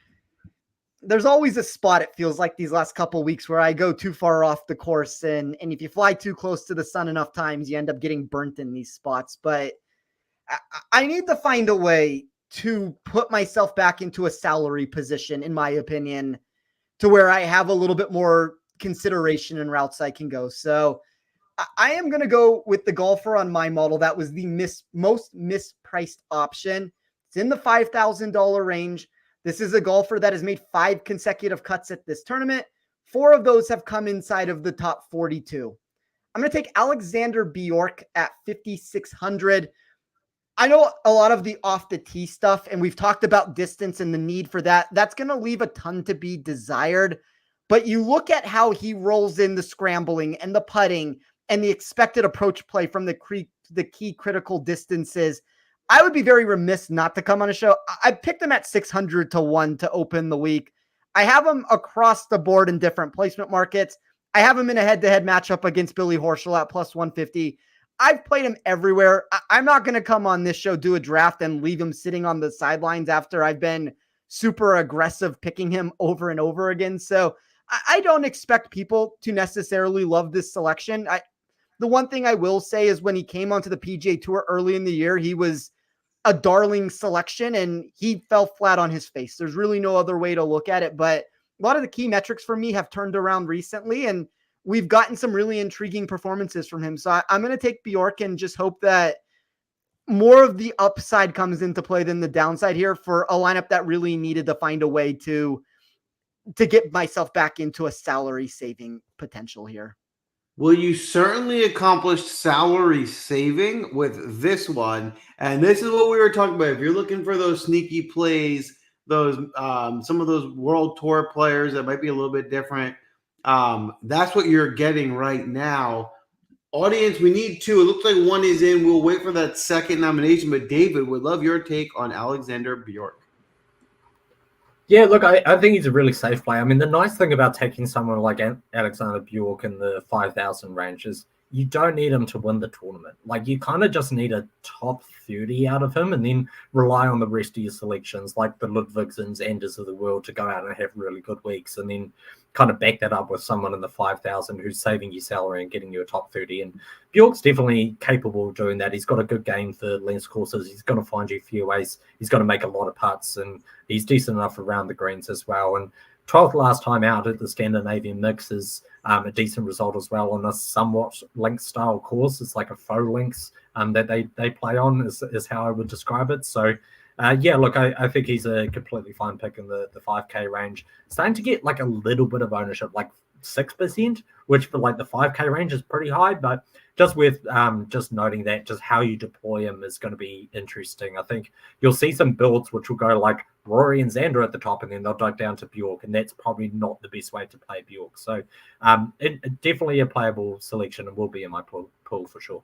there's always a spot, it feels like these last couple of weeks, where I go too far off the course. And if you fly too close to the sun enough times, you end up getting burnt in these spots. But I need to find a way to put myself back into a salary position, in my opinion, to where I have a little bit more consideration and routes I can go. So I am going to go with the golfer on my model that was the most mispriced option. It's in the $5,000 range. This is a golfer that has made 5 consecutive cuts at this tournament, 4 of those have come inside of the top 42. I'm going to take Alexander Bjork at 5,600. I know a lot of the off the tee stuff, and we've talked about distance and the need for that. That's going to leave a ton to be desired. But you look at how he rolls in the scrambling and the putting and the expected approach play from the key critical distances. I would be very remiss not to come on a show. I picked him at 600 to 1 to open the week. I have him across the board in different placement markets. I have him in a head-to-head matchup against Billy Horschel at plus 150. I've played him everywhere. I'm not going to come on this show, do a draft, and leave him sitting on the sidelines after I've been super aggressive picking him over and over again. So I don't expect people to necessarily love this selection. The one thing I will say is when he came onto the PGA Tour early in the year, he was a darling selection and he fell flat on his face. There's really no other way to look at it, but a lot of the key metrics for me have turned around recently, and we've gotten some really intriguing performances from him. So I'm going to take Bjork and just hope that more of the upside comes into play than the downside here for a lineup that really needed to find a way to get myself back into a salary saving potential here. Well, you certainly accomplished salary saving with this one. And this is what we were talking about. If you're looking for those sneaky plays, those some of those World Tour players that might be a little bit different, that's what you're getting right now. Audience, we need 2. It looks like 1 is in. We'll wait for that second nomination. But David, would love your take on Alexander Bjork. Yeah, look, I think he's a really safe play. I mean, the nice thing about taking someone like Alexander Bjork in the 5,000 range is you don't need him to win the tournament. Like, you kind of just need a top 30 out of him and then rely on the rest of your selections, like the Ludvigsons, Anders of the world, to go out and have really good weeks, and then kind of back that up with someone in the 5,000 who's saving you salary and getting you a top 30. And Bjork's definitely capable of doing that. He's got a good game for length courses. He's going to find you fairways. He's going to make a lot of putts, and he's decent enough around the greens as well. And 12th last time out at the Scandinavian Mix is a decent result as well on a somewhat length style course. It's like a faux links that they play on is how I would describe it. So yeah, look, I think he's a completely fine pick in the 5K range. Starting to get like a little bit of ownership, like 6%, which for like the 5K range is pretty high, but just with just noting that just how you deploy him is going to be interesting. I think you'll see some builds which will go like Rory and Xander at the top, and then they'll duck down to Bjork, and that's probably not the best way to play Bjork. So it definitely a playable selection and will be in my pool for sure.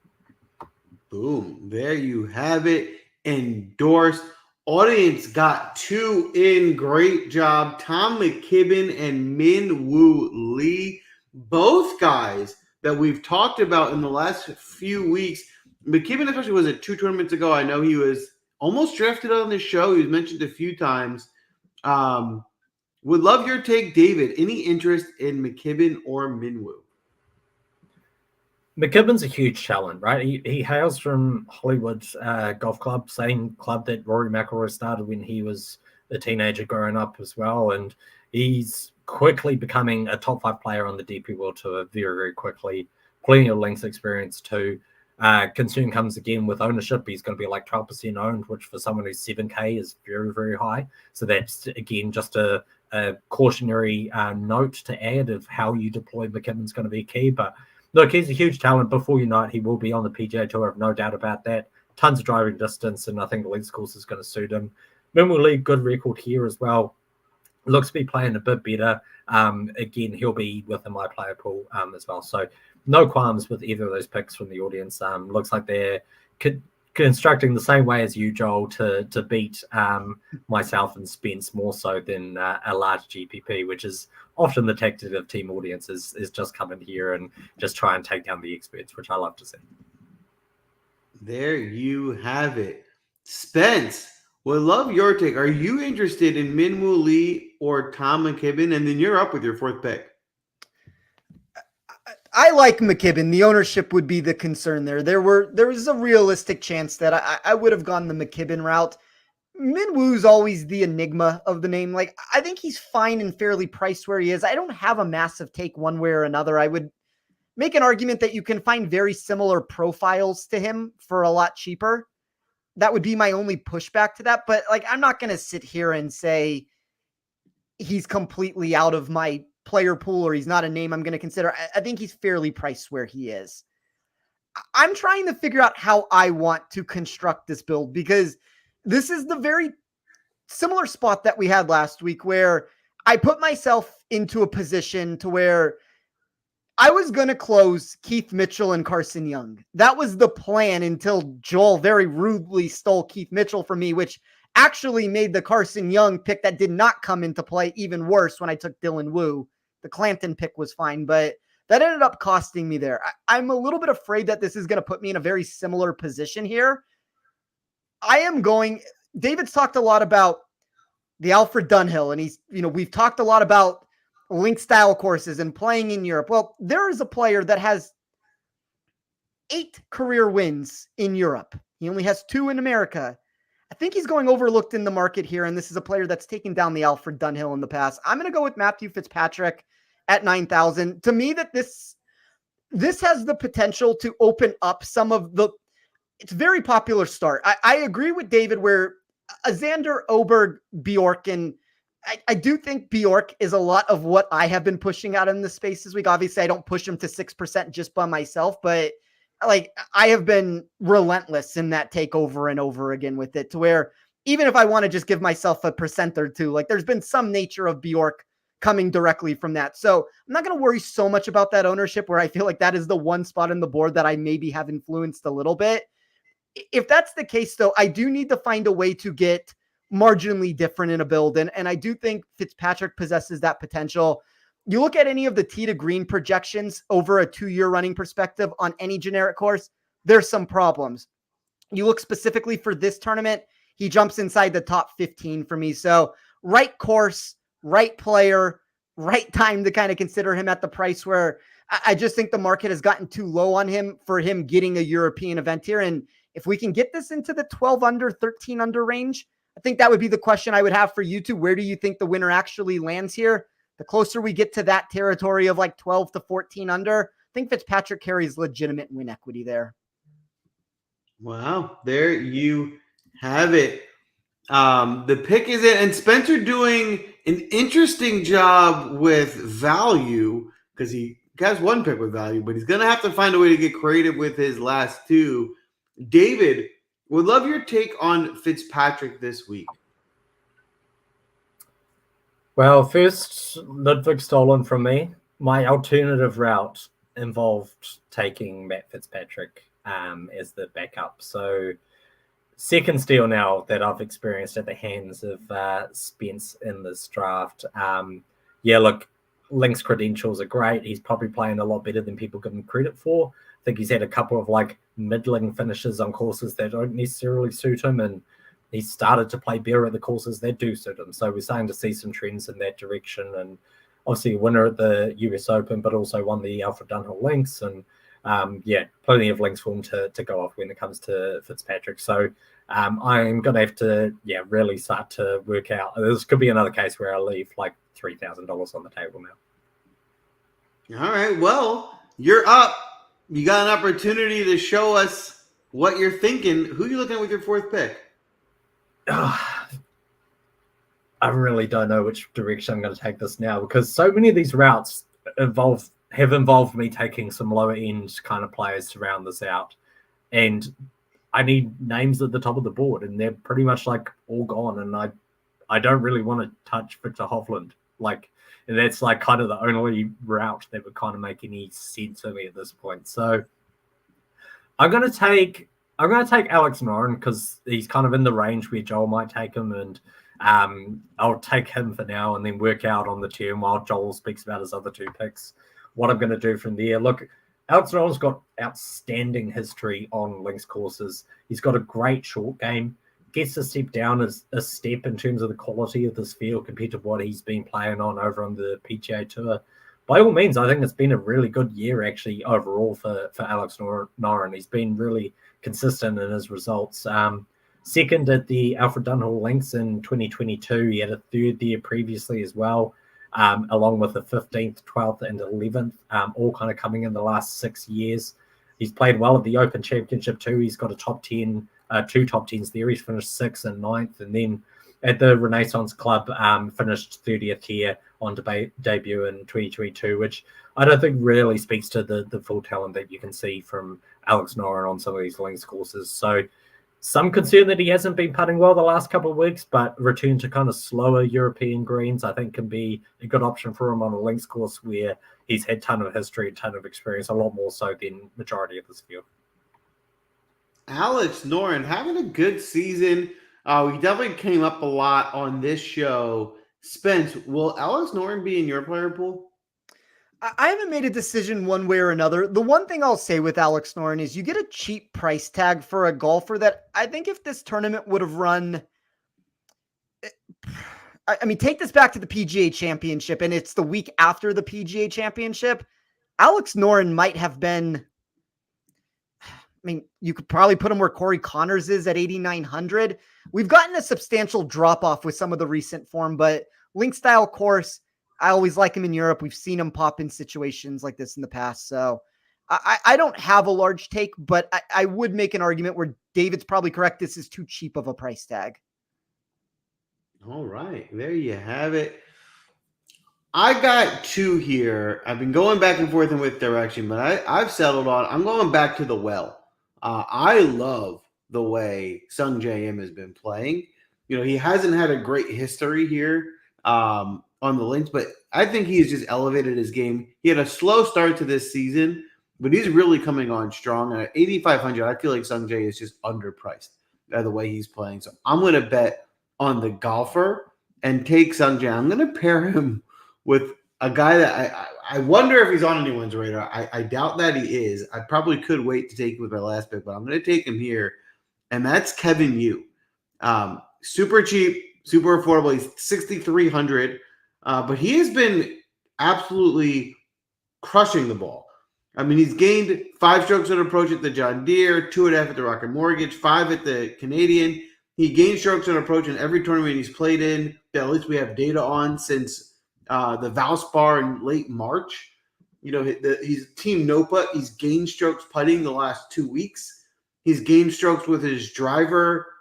Boom. There you have it. Endorsed. Audience got 2 in. Great job. Tom McKibben and Min Woo Lee. Both guys that we've talked about in the last few weeks. McKibben especially was at 2 tournaments ago. I know he was almost drafted on this show. He was mentioned a few times. Would love your take, David. Any interest in McKibben or Min Woo? McKibben's a huge talent, right? He hails from Hollywood Golf Club, same club that Rory McIlroy started when he was a teenager growing up as well. And he's quickly becoming a top 5 player on the DP World Tour very, very quickly. Plenty of links experience too. Concern comes again with ownership. He's going to be like 12% owned, which for someone who's 7K is very, very high. So that's, again, just a cautionary note to add of how you deploy McKibben's going to be key. But look, he's a huge talent. Before you know it, he will be on the PGA Tour. I have no doubt about that. Tons of driving distance, and I think the links course is going to suit him. Min Woo Lee, good record here as well. Looks to be playing a bit better. Again, he'll be within my player pool as well. So no qualms with either of those picks from the audience. Looks like they're constructing the same way as you, Joel, to beat myself and Spence more so than a large GPP, which is often the tactic of team audiences is just come in here and just try and take down the experts, which I love to see. There you have it. Spence, would love your take. Are you interested in Min Woo Lee or Tom McKibben? And then you're up with your 4th pick. I like McKibben. The ownership would be the concern there. There was a realistic chance that I would have gone the McKibben route. Min Woo's always the enigma of the name. Like, I think he's fine and fairly priced where he is. I don't have a massive take one way or another. I would make an argument that you can find very similar profiles to him for a lot cheaper. That would be my only pushback to that. But like, I'm not going to sit here and say he's completely out of my player pool, or he's not a name I'm going to consider. I think he's fairly priced where he is. I'm trying to figure out how I want to construct this build, because this is the very similar spot that we had last week where I put myself into a position to where I was going to close Keith Mitchell and Carson Young. That was the plan until Joel very rudely stole Keith Mitchell from me, which actually made the Carson Young pick that did not come into play even worse when I took Dylan Wu. The Clanton pick was fine, but that ended up costing me there. I'm a little bit afraid that this is going to put me in a very similar position here. David's talked a lot about the Alfred Dunhill, and we've talked a lot about link style courses and playing in Europe. Well, there is a player that has 8 career wins in Europe. He only has 2 in America. I think he's going overlooked in the market here, and this is a player that's taken down the Alfred Dunhill in the past. I'm going to go with Matthew Fitzpatrick at 9,000. To me, that this has the potential to open up some of the. It's a very popular start. I agree with David where Xander, Oberg, Bjork, and I do think Bjork is a lot of what I have been pushing out in the space this week. Obviously, I don't push him to 6% just by myself, but I have been relentless in that take over and over again with it, to where even if I want to just give myself a percent or two, there's been some nature of Bjork coming directly from that. So I'm not going to worry so much about that ownership, where I feel like that is the one spot in the board that I maybe have influenced a little bit. If that's the case, though, I do need to find a way to get marginally different in a build. And I do think Fitzpatrick possesses that potential. You look at any of the tee to green projections over a 2-year running perspective on any generic course, there's some problems. You look specifically for this tournament, he jumps inside the top 15 for me. So right course, right player, right time to kind of consider him at the price where I just think the market has gotten too low on him for him getting a European event here. And if we can get this into the 12 under, 13 under range, I think that would be the question I would have for you two. Where do you think the winner actually lands here? The closer we get to that territory of 12 to 14 under, I think Fitzpatrick carries legitimate win equity there. Wow, there you have it. The pick is it, and Spencer doing an interesting job with value, because he has one pick with value, but he's going to have to find a way to get creative with his last 2. David, would love your take on Fitzpatrick this week. Well, first, Ludwig stolen from me. My alternative route involved taking Matt Fitzpatrick as the backup. So second steal now that I've experienced at the hands of Spence in this draft. Look, Link's credentials are great. He's probably playing a lot better than people give him credit for. I think he's had a couple of middling finishes on courses that don't necessarily suit him, and he's started to play better at the courses that do suit him. So we're starting to see some trends in that direction, and obviously a winner at the US Open, but also won the Alfred Dunhill Links, and plenty of links for him to go off when it comes to Fitzpatrick. So I'm going to have to really start to work out. This could be another case where I leave $3,000 on the table now. All right, well, you're up. You got an opportunity to show us what you're thinking. Who are you looking at with your 4th pick? I really don't know which direction I'm going to take this now, because so many of these routes have involved me taking some lower end kind of players to round this out. And I need names at the top of the board, and they're pretty much all gone. And I don't really want to touch Victor Hovland. And that's kind of the only route that would kind of make any sense to me at this point. So I'm going to take Alex Noren, because he's kind of in the range where Joel might take him, and I'll take him for now and then work out on the term while Joel speaks about his other 2 picks, what I'm going to do from there. Look, Alex Noren's got outstanding history on links courses. He's got a great short game. Gets a step down as a step in terms of the quality of this field compared to what he's been playing on over on the PGA Tour. By all means, I think it's been a really good year actually overall for Alex Noren. He's been really consistent in his results. Second at the Alfred Dunhill Links in 2022. He had a 3rd there previously as well, along with the 15th, 12th, and 11th, all kind of coming in the last 6 years. He's played well at the Open Championship too. He's got a top 10, 2 top 10s there. He's finished 6th and 9th. And then at the Renaissance Club, finished 30th here on debut in 2022, which I don't think really speaks to the full talent that you can see from Alex Noren on some of these links courses. So some concern that he hasn't been putting well the last couple of weeks, but return to kind of slower European greens, I think, can be a good option for him on a links course where he's had a ton of history, a ton of experience, a lot more so than majority of this field. Alex Noren having a good season. We definitely came up a lot on this show. Spence, will Alex Noren be in your player pool? I haven't made a decision one way or another. The one thing I'll say with Alex Noren is you get a cheap price tag for a golfer that I think if this tournament would have run, I mean, take this back to the PGA Championship, and it's the week after the PGA Championship. Alex Noren might have been, I mean, you could probably put him where Corey Connors is at 8,900. We've gotten a substantial drop-off with some of the recent form, but link-style course, I always like him in Europe. We've seen him pop in situations like this in the past. So I don't have a large take, but I would make an argument where David's probably correct. This is too cheap of a price tag. All right. There you have it. I got two here. I've been going back and forth in which direction, but I've settled on, I'm going back to the well. I love the way Sung Jae Im has been playing. You know, he hasn't had a great history here on the links, but I think he has just elevated his game. He had a slow start to this season, but he's really coming on strong. And at 8,500, I feel like Sung Jae is just underpriced by the way he's playing. So I'm going to bet on the golfer and take Sung Jae. I'm going to pair him with a guy that I wonder if he's on anyone's radar. I doubt that he is. I probably could wait to take him with my last pick, but I'm going to take him here, and that's Kevin Yu. Super cheap, super affordable. He's 6,300. But he has been absolutely crushing the ball. I mean, he's gained 5 strokes on approach at the John Deere, 2.5 at the Rocket Mortgage, 5 at the Canadian. He gained strokes on approach in every tournament he's played in that at least we have data on since the Valspar in late March. You know, he's Team NOPA. He's gained strokes putting the last 2 weeks. He's gained strokes with his driver.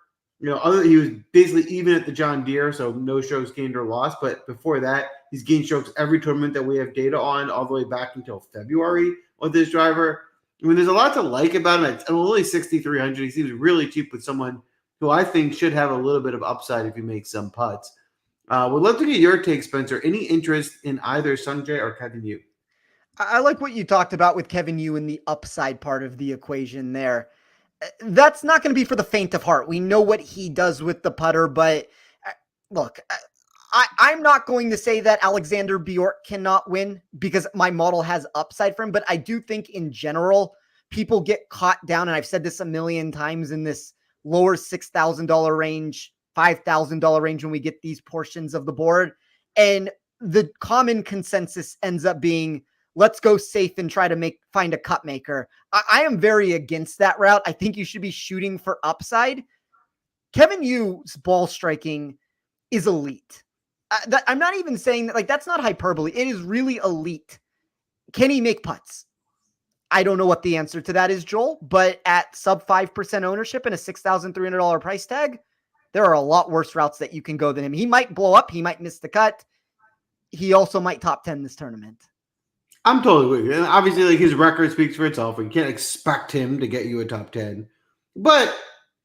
You know, he was basically even at the John Deere, so no strokes gained or lost. But before that, he's gained strokes every tournament that we have data on, all the way back until February with his driver. I mean, there's a lot to like about him. At only 6,300, he seems really cheap with someone who I think should have a little bit of upside if he makes some putts. Would love to get your take, Spencer. Any interest in either Sung Jae or Kevin Yu? I like what you talked about with Kevin Yu in the upside part of the equation there. That's not going to be for the faint of heart. We know what he does with the putter, but look, I'm not going to say that Alexander Bjork cannot win because my model has upside for him, but I do think in general, people get caught down, and I've said this a million times, in this lower $6,000 range, $5,000 range when we get these portions of the board. And the common consensus ends up being, let's go safe and try to find a cut maker. I am very against that route. I think you should be shooting for upside. Kevin Yu's ball striking is elite. I'm not even saying that, like, that's not hyperbole. It is really elite. Can he make putts? I don't know what the answer to that is, Joel, but at sub 5% ownership and a $6,300 price tag, there are a lot worse routes that you can go than him. He might blow up. He might miss the cut. He also might top 10 this tournament. I'm totally with you. And obviously, like, his record speaks for itself. We can't expect him to get you a top 10. But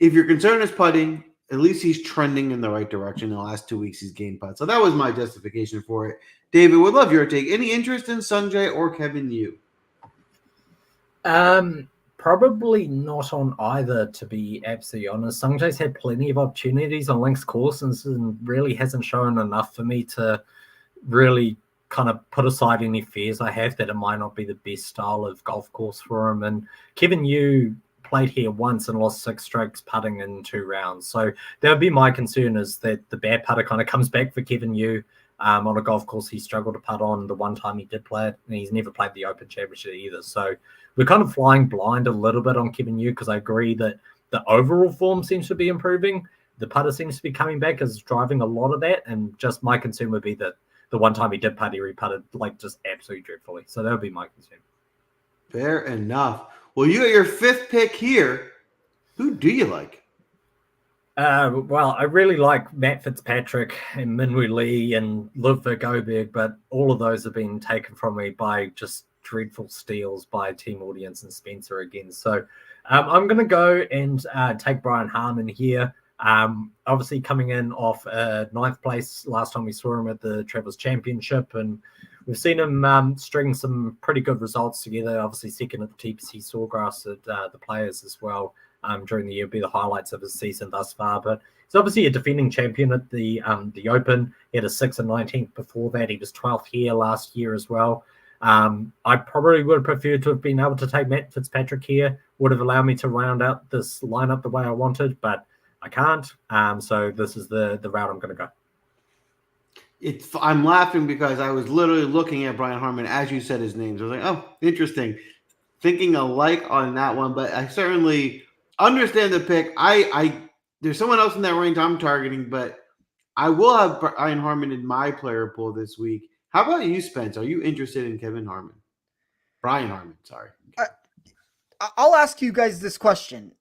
if your concern is putting, at least he's trending in the right direction. In the last 2 weeks, he's gained putts. So that was my justification for it. David, would love your take. Any interest in Sung Jae or Kevin Yu? Probably not on either, to be absolutely honest. Sung Jae's had plenty of opportunities on links courses and really hasn't shown enough for me to really kind of put aside any fears I have that it might not be the best style of golf course for him. And Kevin Yu played here once and lost 6 strokes putting in 2 rounds. So that would be my concern, is that the bad putter kind of comes back for Kevin Yu. On a golf course he struggled to putt on the one time he did play it, and he's never played the Open Championship either. So we're kind of flying blind a little bit on Kevin Yu, because I agree that the overall form seems to be improving. The putter seems to be coming back, is driving a lot of that, and just my concern would be that the one time he did putt, he reputted like just absolutely dreadfully. So that would be my concern. Fair enough. Well, you got your 5th pick here. Who do you like? Well, I really like Matt Fitzpatrick and Minwoo Lee and Ludwig Oberg, but all of those have been taken from me by just dreadful steals by Team Audience and Spencer again. So I'm going to go and take Brian Harman here. Obviously coming in off ninth place last time we saw him at the Travelers Championship, and we've seen him string some pretty good results together. Obviously second at the TPC Sawgrass at the Players as well. During the year be the highlights of his season thus far, but he's obviously a defending champion at the Open. He had a 6th and 19th before that. He was 12th here last year as well. I probably would have preferred to have been able to take Matt Fitzpatrick here. Would have allowed me to round out this lineup the way I wanted, but I can't. So this is the route I'm going to go. I'm laughing because I was literally looking at Brian Harman as you said his name. So I was like, oh, interesting. Thinking alike on that one, but I certainly understand the pick. There's someone else in that range I'm targeting, but I will have Brian Harman in my player pool this week. How about you, Spence? Are you interested in Brian Harman, sorry. I'll ask you guys this question.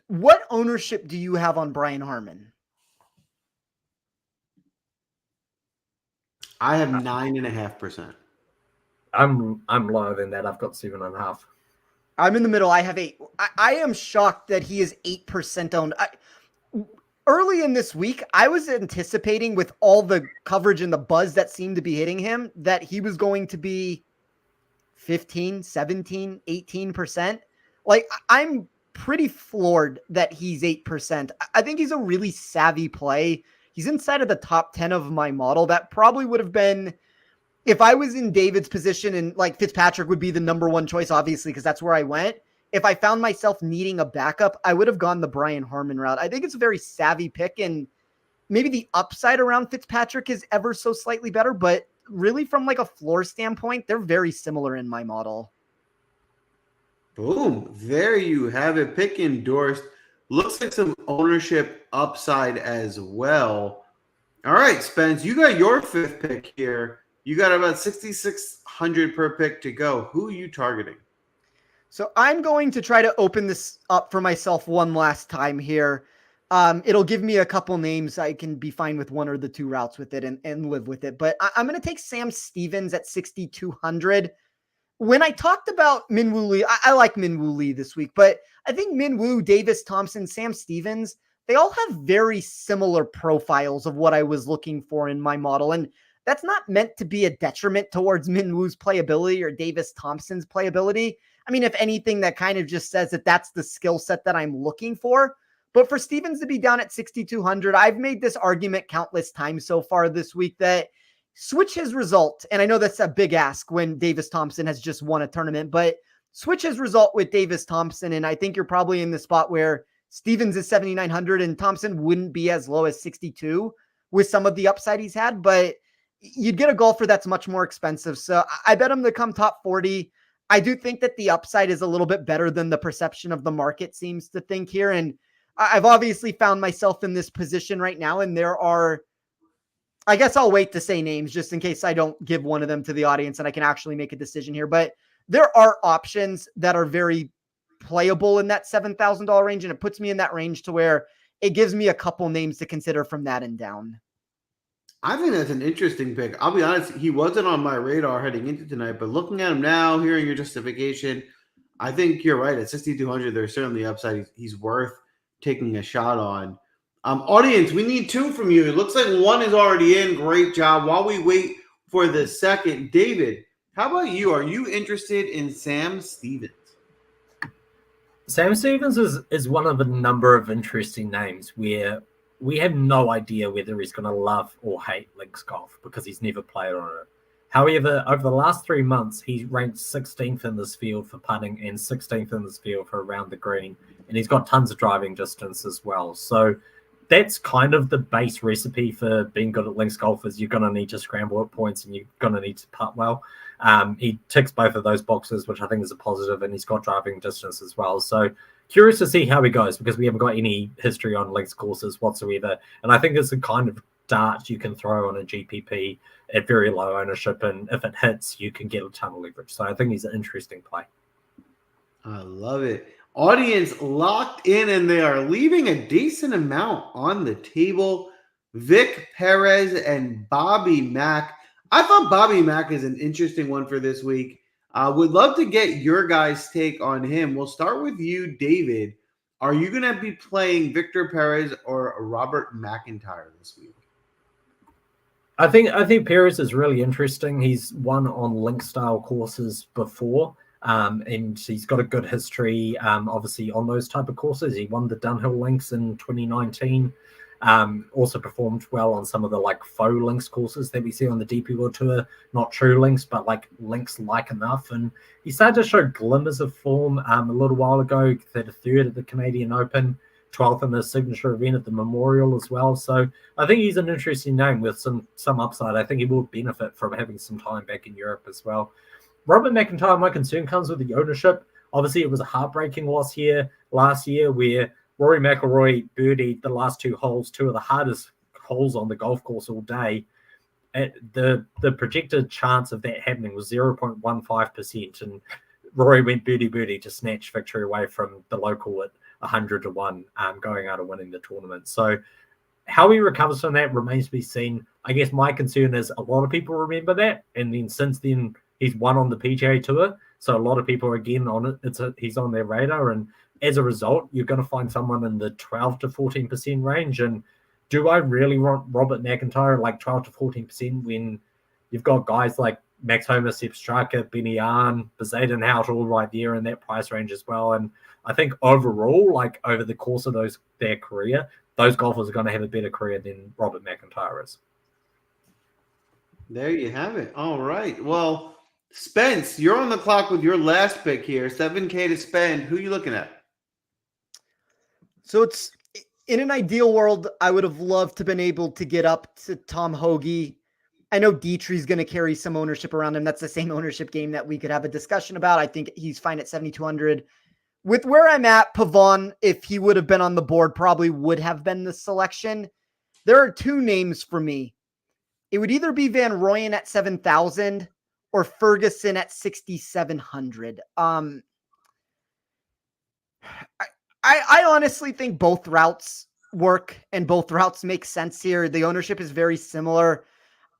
What ownership do you have on Brian Harman? I have 9.5%. I'm lower than that. I've got 7.5. I'm in the middle. I have 8. I am shocked that he is 8% owned. Early in this week, I was anticipating with all the coverage and the buzz that seemed to be hitting him that he was going to be 15, 17, 18%. Like, I'm pretty floored that he's 8%. I think he's a really savvy play. He's inside of the top 10 of my model. That probably would have been, if I was in David's position and like Fitzpatrick would be the number one choice, obviously, because that's where I went. If I found myself needing a backup, I would have gone the Brian Harman route. I think it's a very savvy pick, and maybe the upside around Fitzpatrick is ever so slightly better, but really from like a floor standpoint, they're very similar in my model. Boom. There you have it. Pick endorsed. Looks like some ownership upside as well. All right, Spence, you got your 5th pick here. You got about 6,600 per pick to go. Who are you targeting? So I'm going to try to open this up for myself one last time here. It'll give me a couple names. I can be fine with one or the two routes with it and live with it. But I'm going to take Sam Stevens at 6,200. When I talked about Minwoo Lee, I like Minwoo Lee this week, but I think Minwoo, Davis Thompson, Sam Stevens, they all have very similar profiles of what I was looking for in my model. And that's not meant to be a detriment towards Minwoo's playability or Davis Thompson's playability. I mean, if anything, that kind of just says that that's the skill set that I'm looking for. But for Stevens to be down at 6,200, I've made this argument countless times so far this week that switch his result. And I know that's a big ask when Davis Thompson has just won a tournament, but switch his result with Davis Thompson. And I think you're probably in the spot where Stevens is 7,900 and Thompson wouldn't be as low as 62 with some of the upside he's had, but you'd get a golfer that's much more expensive. So I bet him to come top 40. I do think that the upside is a little bit better than the perception of the market seems to think here. And I've obviously found myself in this position right now. And there are, I guess I'll wait to say names just in case I don't give one of them to the audience and I can actually make a decision here. But there are options that are very playable in that $7,000 range. And it puts me in that range to where it gives me a couple names to consider from that and down. I think that's an interesting pick. I'll be honest, he wasn't on my radar heading into tonight, but looking at him now, hearing your justification, I think you're right. At 6,200, there's certainly upside. He's worth taking a shot on. Audience, we need 2 from you. It looks like 1 is already in. Great job. While we wait for the second, David, how about you? Are you interested in Sam Stevens? Sam Stevens is one of a number of interesting names where we have no idea whether he's going to love or hate links golf because he's never played on it. However, over the last 3 months, he's ranked 16th in this field for putting and 16th in this field for around the green. And he's got tons of driving distance as well. So that's kind of the base recipe for being good at links golf is you're going to need to scramble at points and you're going to need to putt well. He ticks both of those boxes, which I think is a positive, and he's got driving distance as well. So curious to see how he goes because we haven't got any history on links courses whatsoever. And I think it's the kind of dart you can throw on a GPP at very low ownership, and if it hits, you can get a ton of leverage. So I think he's an interesting play. I love it. Audience locked in, and they are leaving a decent amount on the table. Vic Perez and Bobby Mack. I thought Bobby Mack is an interesting one for this week. Would love to get your guys' take on him. We'll start with you, David. Are you going to be playing Victor Perez or Robert McIntyre this week? I think Perez is really interesting. He's won on link style courses before, and he's got a good history. Obviously on those type of courses, he won the Dunhill links in 2019. Also performed well on some of the like faux links courses that we see on the DP World Tour, not true links, but like links like enough. And he started to show glimmers of form a little while ago. He had a third at the Canadian Open, 12th in his signature event at the Memorial as well. So I think he's an interesting name with some upside. I think he will benefit from having some time back in Europe as well. Robert McIntyre, my concern comes with the ownership. Obviously, it was a heartbreaking loss here last year where Rory McIlroy birdied the last two holes, two of the hardest holes on the golf course all day. The projected chance of that happening was 0.15%, and Rory went birdie to snatch victory away from the local at 100-1, going out and winning the tournament. So how he recovers from that remains to be seen. I guess my concern is a lot of people remember that, and then since then he's won on the PGA Tour, so a lot of people are again on it. He's on their radar, and as a result, you're going to find someone in the 12 to 14% range. And do I really want Robert McIntyre like 12 to 14% when you've got guys like Max Homa, Sepp Straka, Benny Yarn, Bezaden Hout all right there in that price range as well? And I think overall, like over the course of their career, those golfers are going to have a better career than Robert McIntyre is. There you have it. All right. Well, Spence, you're on the clock with your last pick here. $7K to spend. Who are you looking at? So it's in an ideal world, I would have loved to been able to get up to Tom Hoagie. I know Dietrich's going to carry some ownership around him. That's the same ownership game that we could have a discussion about. I think he's fine at 7,200. With where I'm at, Pavon, if he would have been on the board, probably would have been the selection. There are two names for me. It would either be Van Rooyen at 7,000 or Ferguson at 6,700. I honestly think both routes work and both routes make sense here. The ownership is very similar.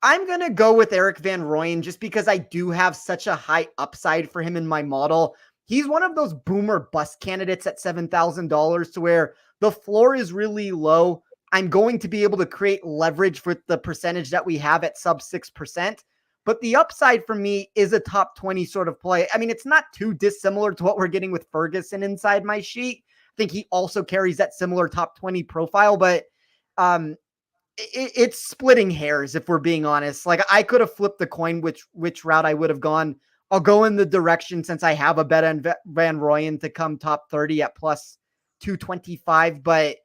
I'm going to go with Erik Van Rooyen just because I do have such a high upside for him in my model. He's one of those boomer bust candidates at $7,000 to where the floor is really low. I'm going to be able to create leverage with the percentage that we have at sub 6%. But the upside for me is a top 20 sort of play. I mean, it's not too dissimilar to what we're getting with Ferguson inside my sheet. I think he also carries that similar top 20 profile, but it's splitting hairs if we're being honest. Like I could have flipped the coin which route I would have gone. I'll go in the direction since I have a bet on Van Rooyen to come top 30 at plus 225, but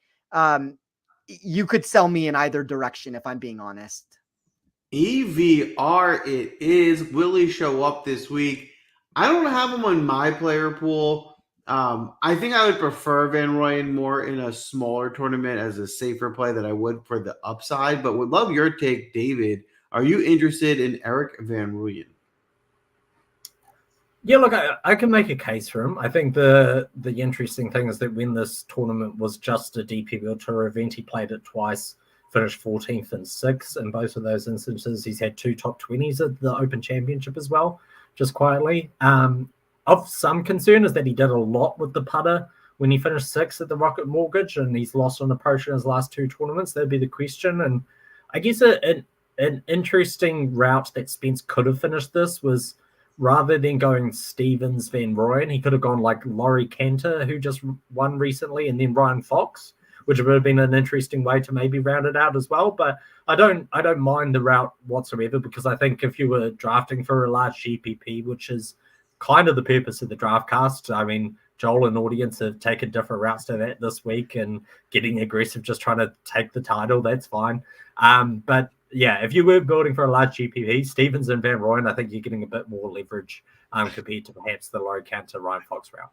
you could sell me in either direction if I'm being honest. EVR it is. Will he show up this week? I don't have him on my player pool. I think I would prefer Van Rooyen more in a smaller tournament as a safer play than I would for the upside, but would love your take, David. Are you interested in Erik Van Rooyen? Yeah, look, I can make a case for him. I think the interesting thing is that when this tournament was just a DP World Tour event, he played it twice, finished 14th and 6th. In both of those instances, he's had two top 20s at the Open Championship as well, just quietly. Of some concern is that he did a lot with the putter when he finished 6th at the Rocket Mortgage, and he's lost on approach in his last two tournaments. That'd be the question. And I guess an interesting route that Spence could have finished this was rather than going Stevens Van Rooyen, he could have gone like Laurie Cantor, who just won recently, and then Ryan Fox, which would have been an interesting way to maybe round it out as well. But I don't mind the route whatsoever, because I think if you were drafting for a large GPP, which is kind of the purpose of the Draftcast, I mean, Joel and audience have taken different routes to that this week and getting aggressive, just trying to take the title. That's fine. But yeah, if you were building for a large GPP, Stevens and Van Rooyen, I think you're getting a bit more leverage compared to perhaps the low counter Ryan Fox route.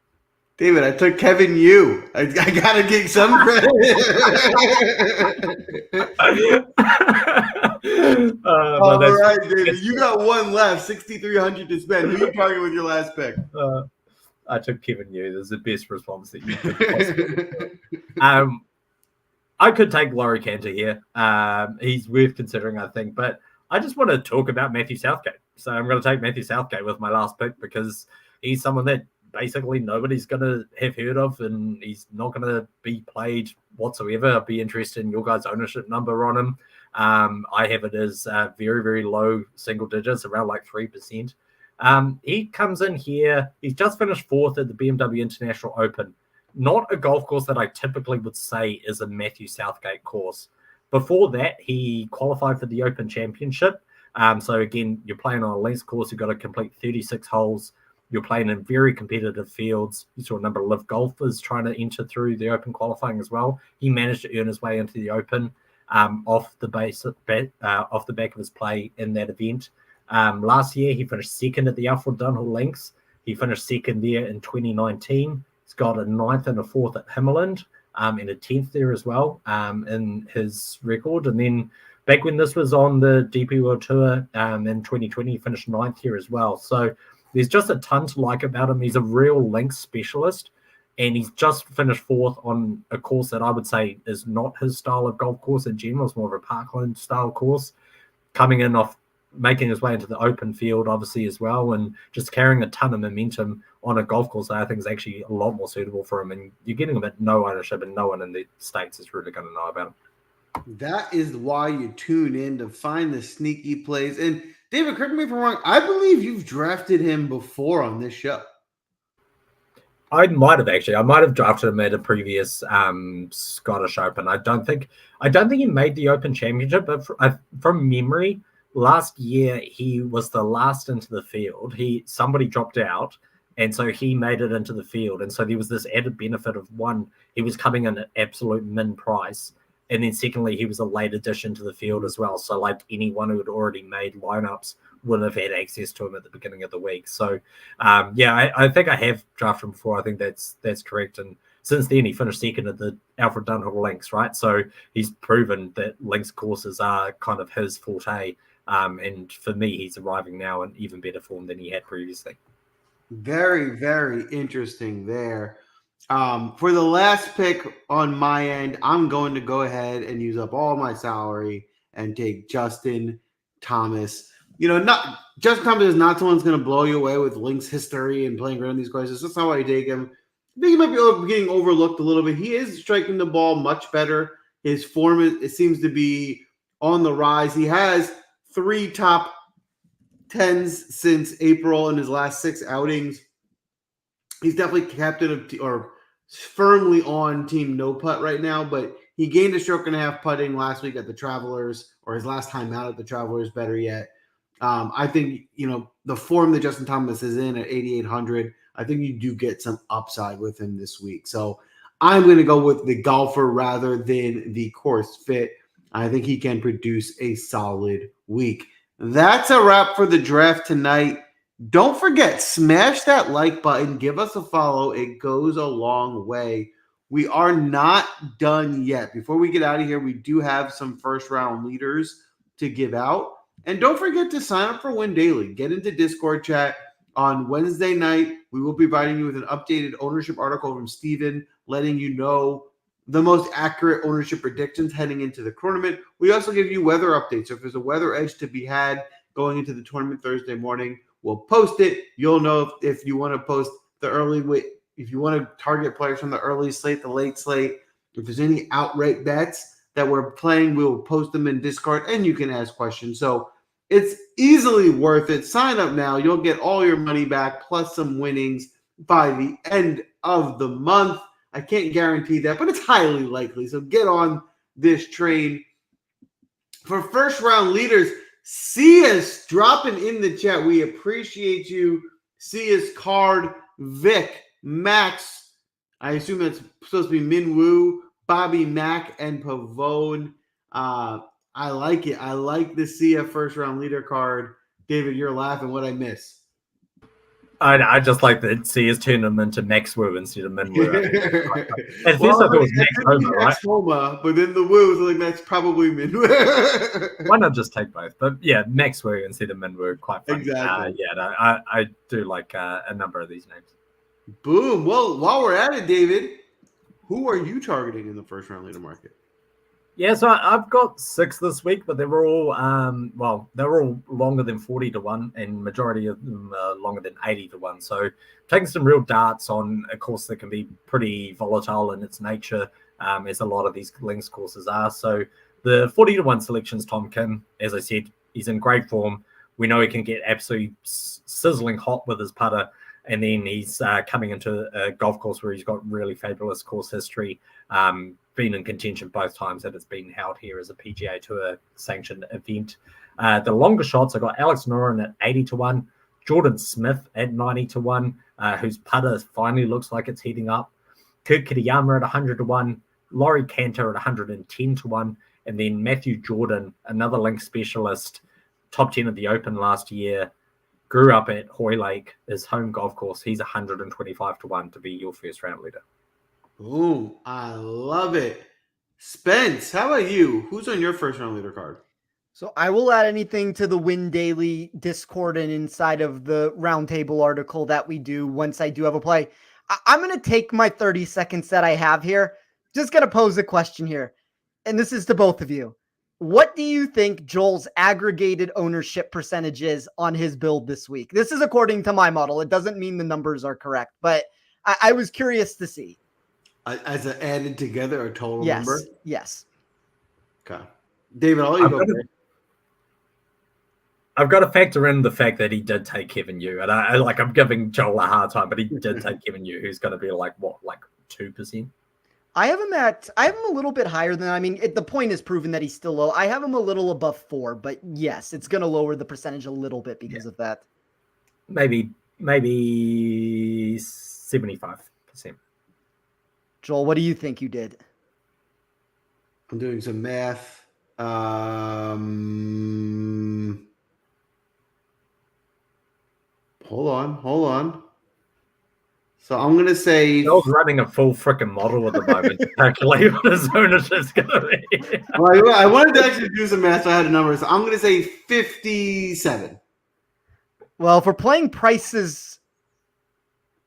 David, I took Kevin Yu. I got to get some credit. All right, David. You got one left, 6,300 to spend. Who are you targeting with your last pick? I took Kevin Yu. There's the best response that you could possibly do. I could take Laurie Cantor here. He's worth considering, I think. But I just want to talk about Matthew Southgate. So I'm going to take Matthew Southgate with my last pick because he's someone that basically nobody's going to have heard of, and he's not going to be played whatsoever. I'd be interested in your guys' ownership number on him. I have it as very, very low single digits, around like 3%. He comes in here. He's just finished fourth at the BMW International Open. Not a golf course that I typically would say is a Matthew Southgate course. Before that, he qualified for the Open Championship. So again, you're playing on a links course. You've got to complete 36 holes. You're playing in very competitive fields. You saw a number of live golfers trying to enter through the Open qualifying as well. He managed to earn his way into the Open off the back of his play in that event. Last year, he finished second at the Alfred Dunhill Links. He finished second there in 2019. He's got a 9th and a 4th at Himmerland and a 10th there as well in his record. And then back when this was on the DP World Tour in 2020, he finished 9th here as well. So there's just a ton to like about him. He's a real links specialist, and he's just finished 4th on a course that I would say is not his style of golf course in general. It's more of a parkland style course, coming in off making his way into the open field, obviously, as well, and just carrying a ton of momentum on a golf course that I think is actually a lot more suitable for him. And you're getting him at no ownership, and no one in the States is really going to know about him. That is why you tune in to find the sneaky plays. And David, correct me if I'm wrong, I believe you've drafted him before on this show. I might have actually. I might have drafted him at a previous Scottish Open. I don't think he made the Open Championship, but from memory, last year he was the last into the field. Somebody dropped out, and so he made it into the field. And so there was this added benefit of one, he was coming in at absolute min price. And then secondly, he was a late addition to the field as well. So like anyone who had already made lineups wouldn't have had access to him at the beginning of the week. So I think I have drafted him before. I think that's correct. And since then, he finished second at the Alfred Dunhill Links, right? So he's proven that links courses are kind of his forte. And for me, he's arriving now in even better form than he had previously. Very, very interesting there. For the last pick on my end, I'm going to go ahead and use up all my salary and take Justin Thomas. Justin Thomas is not someone who's going to blow you away with links history and playing great on these courses. That's not why I take him. I think he might be getting overlooked a little bit. He is striking the ball much better. His form, it seems to be on the rise. He has 3 top 10s since April in his last 6 outings. He's definitely captain of or firmly on team no putt right now, but he gained a stroke and a half putting last week at the Travelers, or his last time out at the Travelers, better yet. I think, the form that Justin Thomas is in at 8,800, I think you do get some upside with him this week. So I'm going to go with the golfer rather than the course fit. I think he can produce a solid week. That's a wrap for the draft tonight. Don't forget, smash that like button. Give us a follow. It goes a long way. We are not done yet. Before we get out of here, we do have some first-round leaders to give out. And don't forget to sign up for Win Daily. Get into Discord chat. On Wednesday night, we will be providing you with an updated ownership article from Steven, letting you know the most accurate ownership predictions heading into the tournament. We also give you weather updates. So if there's a weather edge to be had going into the tournament Thursday morning, we'll post it. You'll know if you want to post the early, if you want to target players from the early slate, the late slate. If there's any outright bets that we're playing, we will post them in Discord, and you can ask questions. So it's easily worth it. Sign up now. You'll get all your money back plus some winnings by the end of the month. I can't guarantee that, but it's highly likely. So get on this train. For first round leaders, see us dropping in the chat. We appreciate you. See us, Card, Vic, Max. I assume that's supposed to be Minwoo, Bobby Mack, and Pavone. I like it. I like the CF first round leader card. David, you're laughing. What I miss? I just like to see us turn them into Max Woo instead of Min Woo. At first I thought it was Max Homa, right? Max Homa, but then the Woo, so like that's probably Min Woo. Why not just take both? But yeah, Max Woo instead of Min Woo, quite funny. Exactly. I do like a number of these names. Boom. Well, while we're at it, David, who are you targeting in the first round leader market? Yeah, so I've got 6 this week, but they were all longer than 40 to 1, and majority of them are longer than 80 to 1. So taking some real darts on a course that can be pretty volatile in its nature, as a lot of these links courses are. So the 40 to 1 selections, Tom Kim, as I said, he's in great form. We know he can get absolutely sizzling hot with his putter, and then he's coming into a golf course where he's got really fabulous course history. Been in contention both times that it's been held here as a PGA Tour sanctioned event. The longer shots, I got Alex Noren at 80 to 1, Jordan Smith at 90 to 1, whose putter finally looks like it's heating up, Kurt Kitayama at 100 to 1, Laurie Cantor at 110 to 1, and then Matthew Jordan, another link specialist, top 10 of the Open last year, grew up at Hoylake, his home golf course. He's 125 to 1 to be your first round leader. Boom. I love it. Spence, how about you? Who's on your first round leader card? So I will add anything to the Win Daily Discord and inside of the roundtable article that we do once I do have a play. I'm going to take my 30 seconds that I have here. Just going to pose a question here. And this is to both of you. What do you think Joel's aggregated ownership percentage is on his build this week? This is according to my model. It doesn't mean the numbers are correct, but I was curious to see. As an added together, a total number? Yes. Okay. David, I'll let you go. I've got to factor in the fact that he did take Kevin Yu. And I'm giving Joel a hard time, but he did take Kevin Yu, who's going to be like 2%? I have him a little bit higher than, the point is proven that he's still low. I have him a little above 4, but yes, it's going to lower the percentage a little bit because of that. Maybe 75%. Joel, what do you think you did? I'm doing some math. Hold on. So I'm going to say... Joel's running a full freaking model at the moment to calculate what his ownership's going to be. Well, I wanted to actually do some math, so I had a number. So I'm going to say 57. Well, if we're playing prices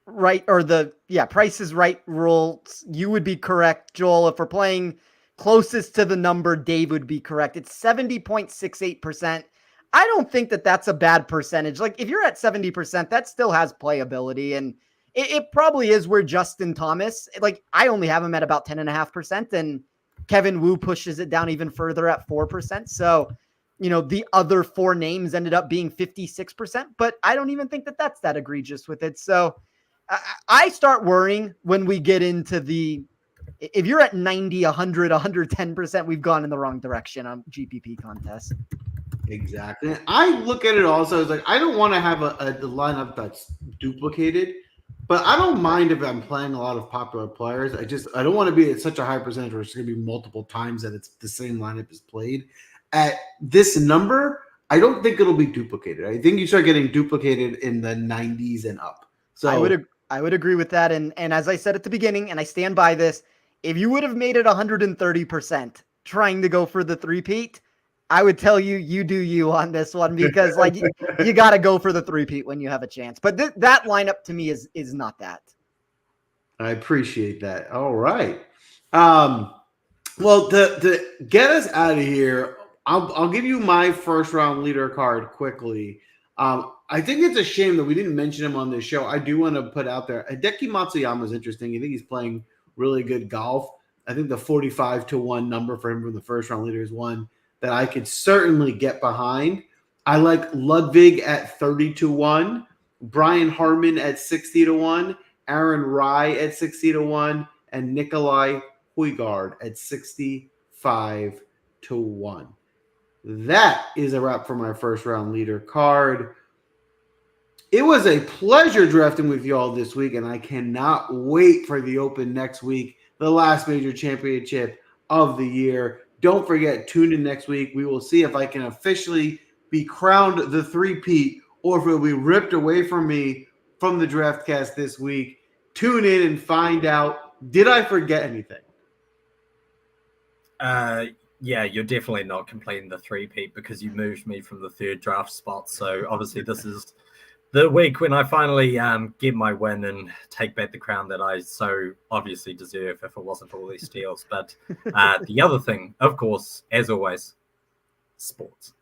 right, or prices right rules, you would be correct, Joel. If we're playing closest to the number, Dave would be correct. It's 70.68%. I don't think that that's a bad percentage. Like, if you're at 70%, that still has playability, and it probably is where Justin Thomas, like, I only have him at about 10.5%, and Kevin Wu pushes it down even further at 4%. So, the other 4 names ended up being 56%, but I don't even think that that's that egregious with it. So I start worrying when we get into if you're at 90, 100, 110%, we've gone in the wrong direction on GPP contests. Exactly. I look at it also as like, I don't want to have a lineup that's duplicated, but I don't mind if I'm playing a lot of popular players. I don't want to be at such a high percentage where it's going to be multiple times that it's the same lineup is played. At this number, I don't think it'll be duplicated. I think you start getting duplicated in the 90s and up. So I would agree with that. And as I said at the beginning, and I stand by this, if you would have made it 130% trying to go for the three-peat, I would tell you do you on this one, because like you got to go for the three-peat when you have a chance. But that lineup to me is not that. I appreciate that. All right. Well, to get us out of here, I'll give you my first round leader card quickly. I think it's a shame that we didn't mention him on this show. I do want to put out there, Hideki Matsuyama is interesting. I think he's playing really good golf. I think the 45 to 1 number for him from the first round leader is one that I could certainly get behind. I like Ludwig at 30 to 1, Brian Harman at 60 to 1, Aaron Rye at 60 to 1, and Nikolai Højgaard at 65 to 1. That is a wrap for my first round leader card. It was a pleasure drafting with you all this week, and I cannot wait for the Open next week, the last major championship of the year. Don't forget, tune in next week. We will see if I can officially be crowned the three-peat or if it will be ripped away from me from the Draftcast this week. Tune in and find out, did I forget anything? Yeah, you're definitely not completing the three-peat because you moved me from the 3rd draft spot. So obviously this is the week when I finally get my win and take back the crown that I so obviously deserve if it wasn't for all these steals. But the other thing, of course, as always, sports.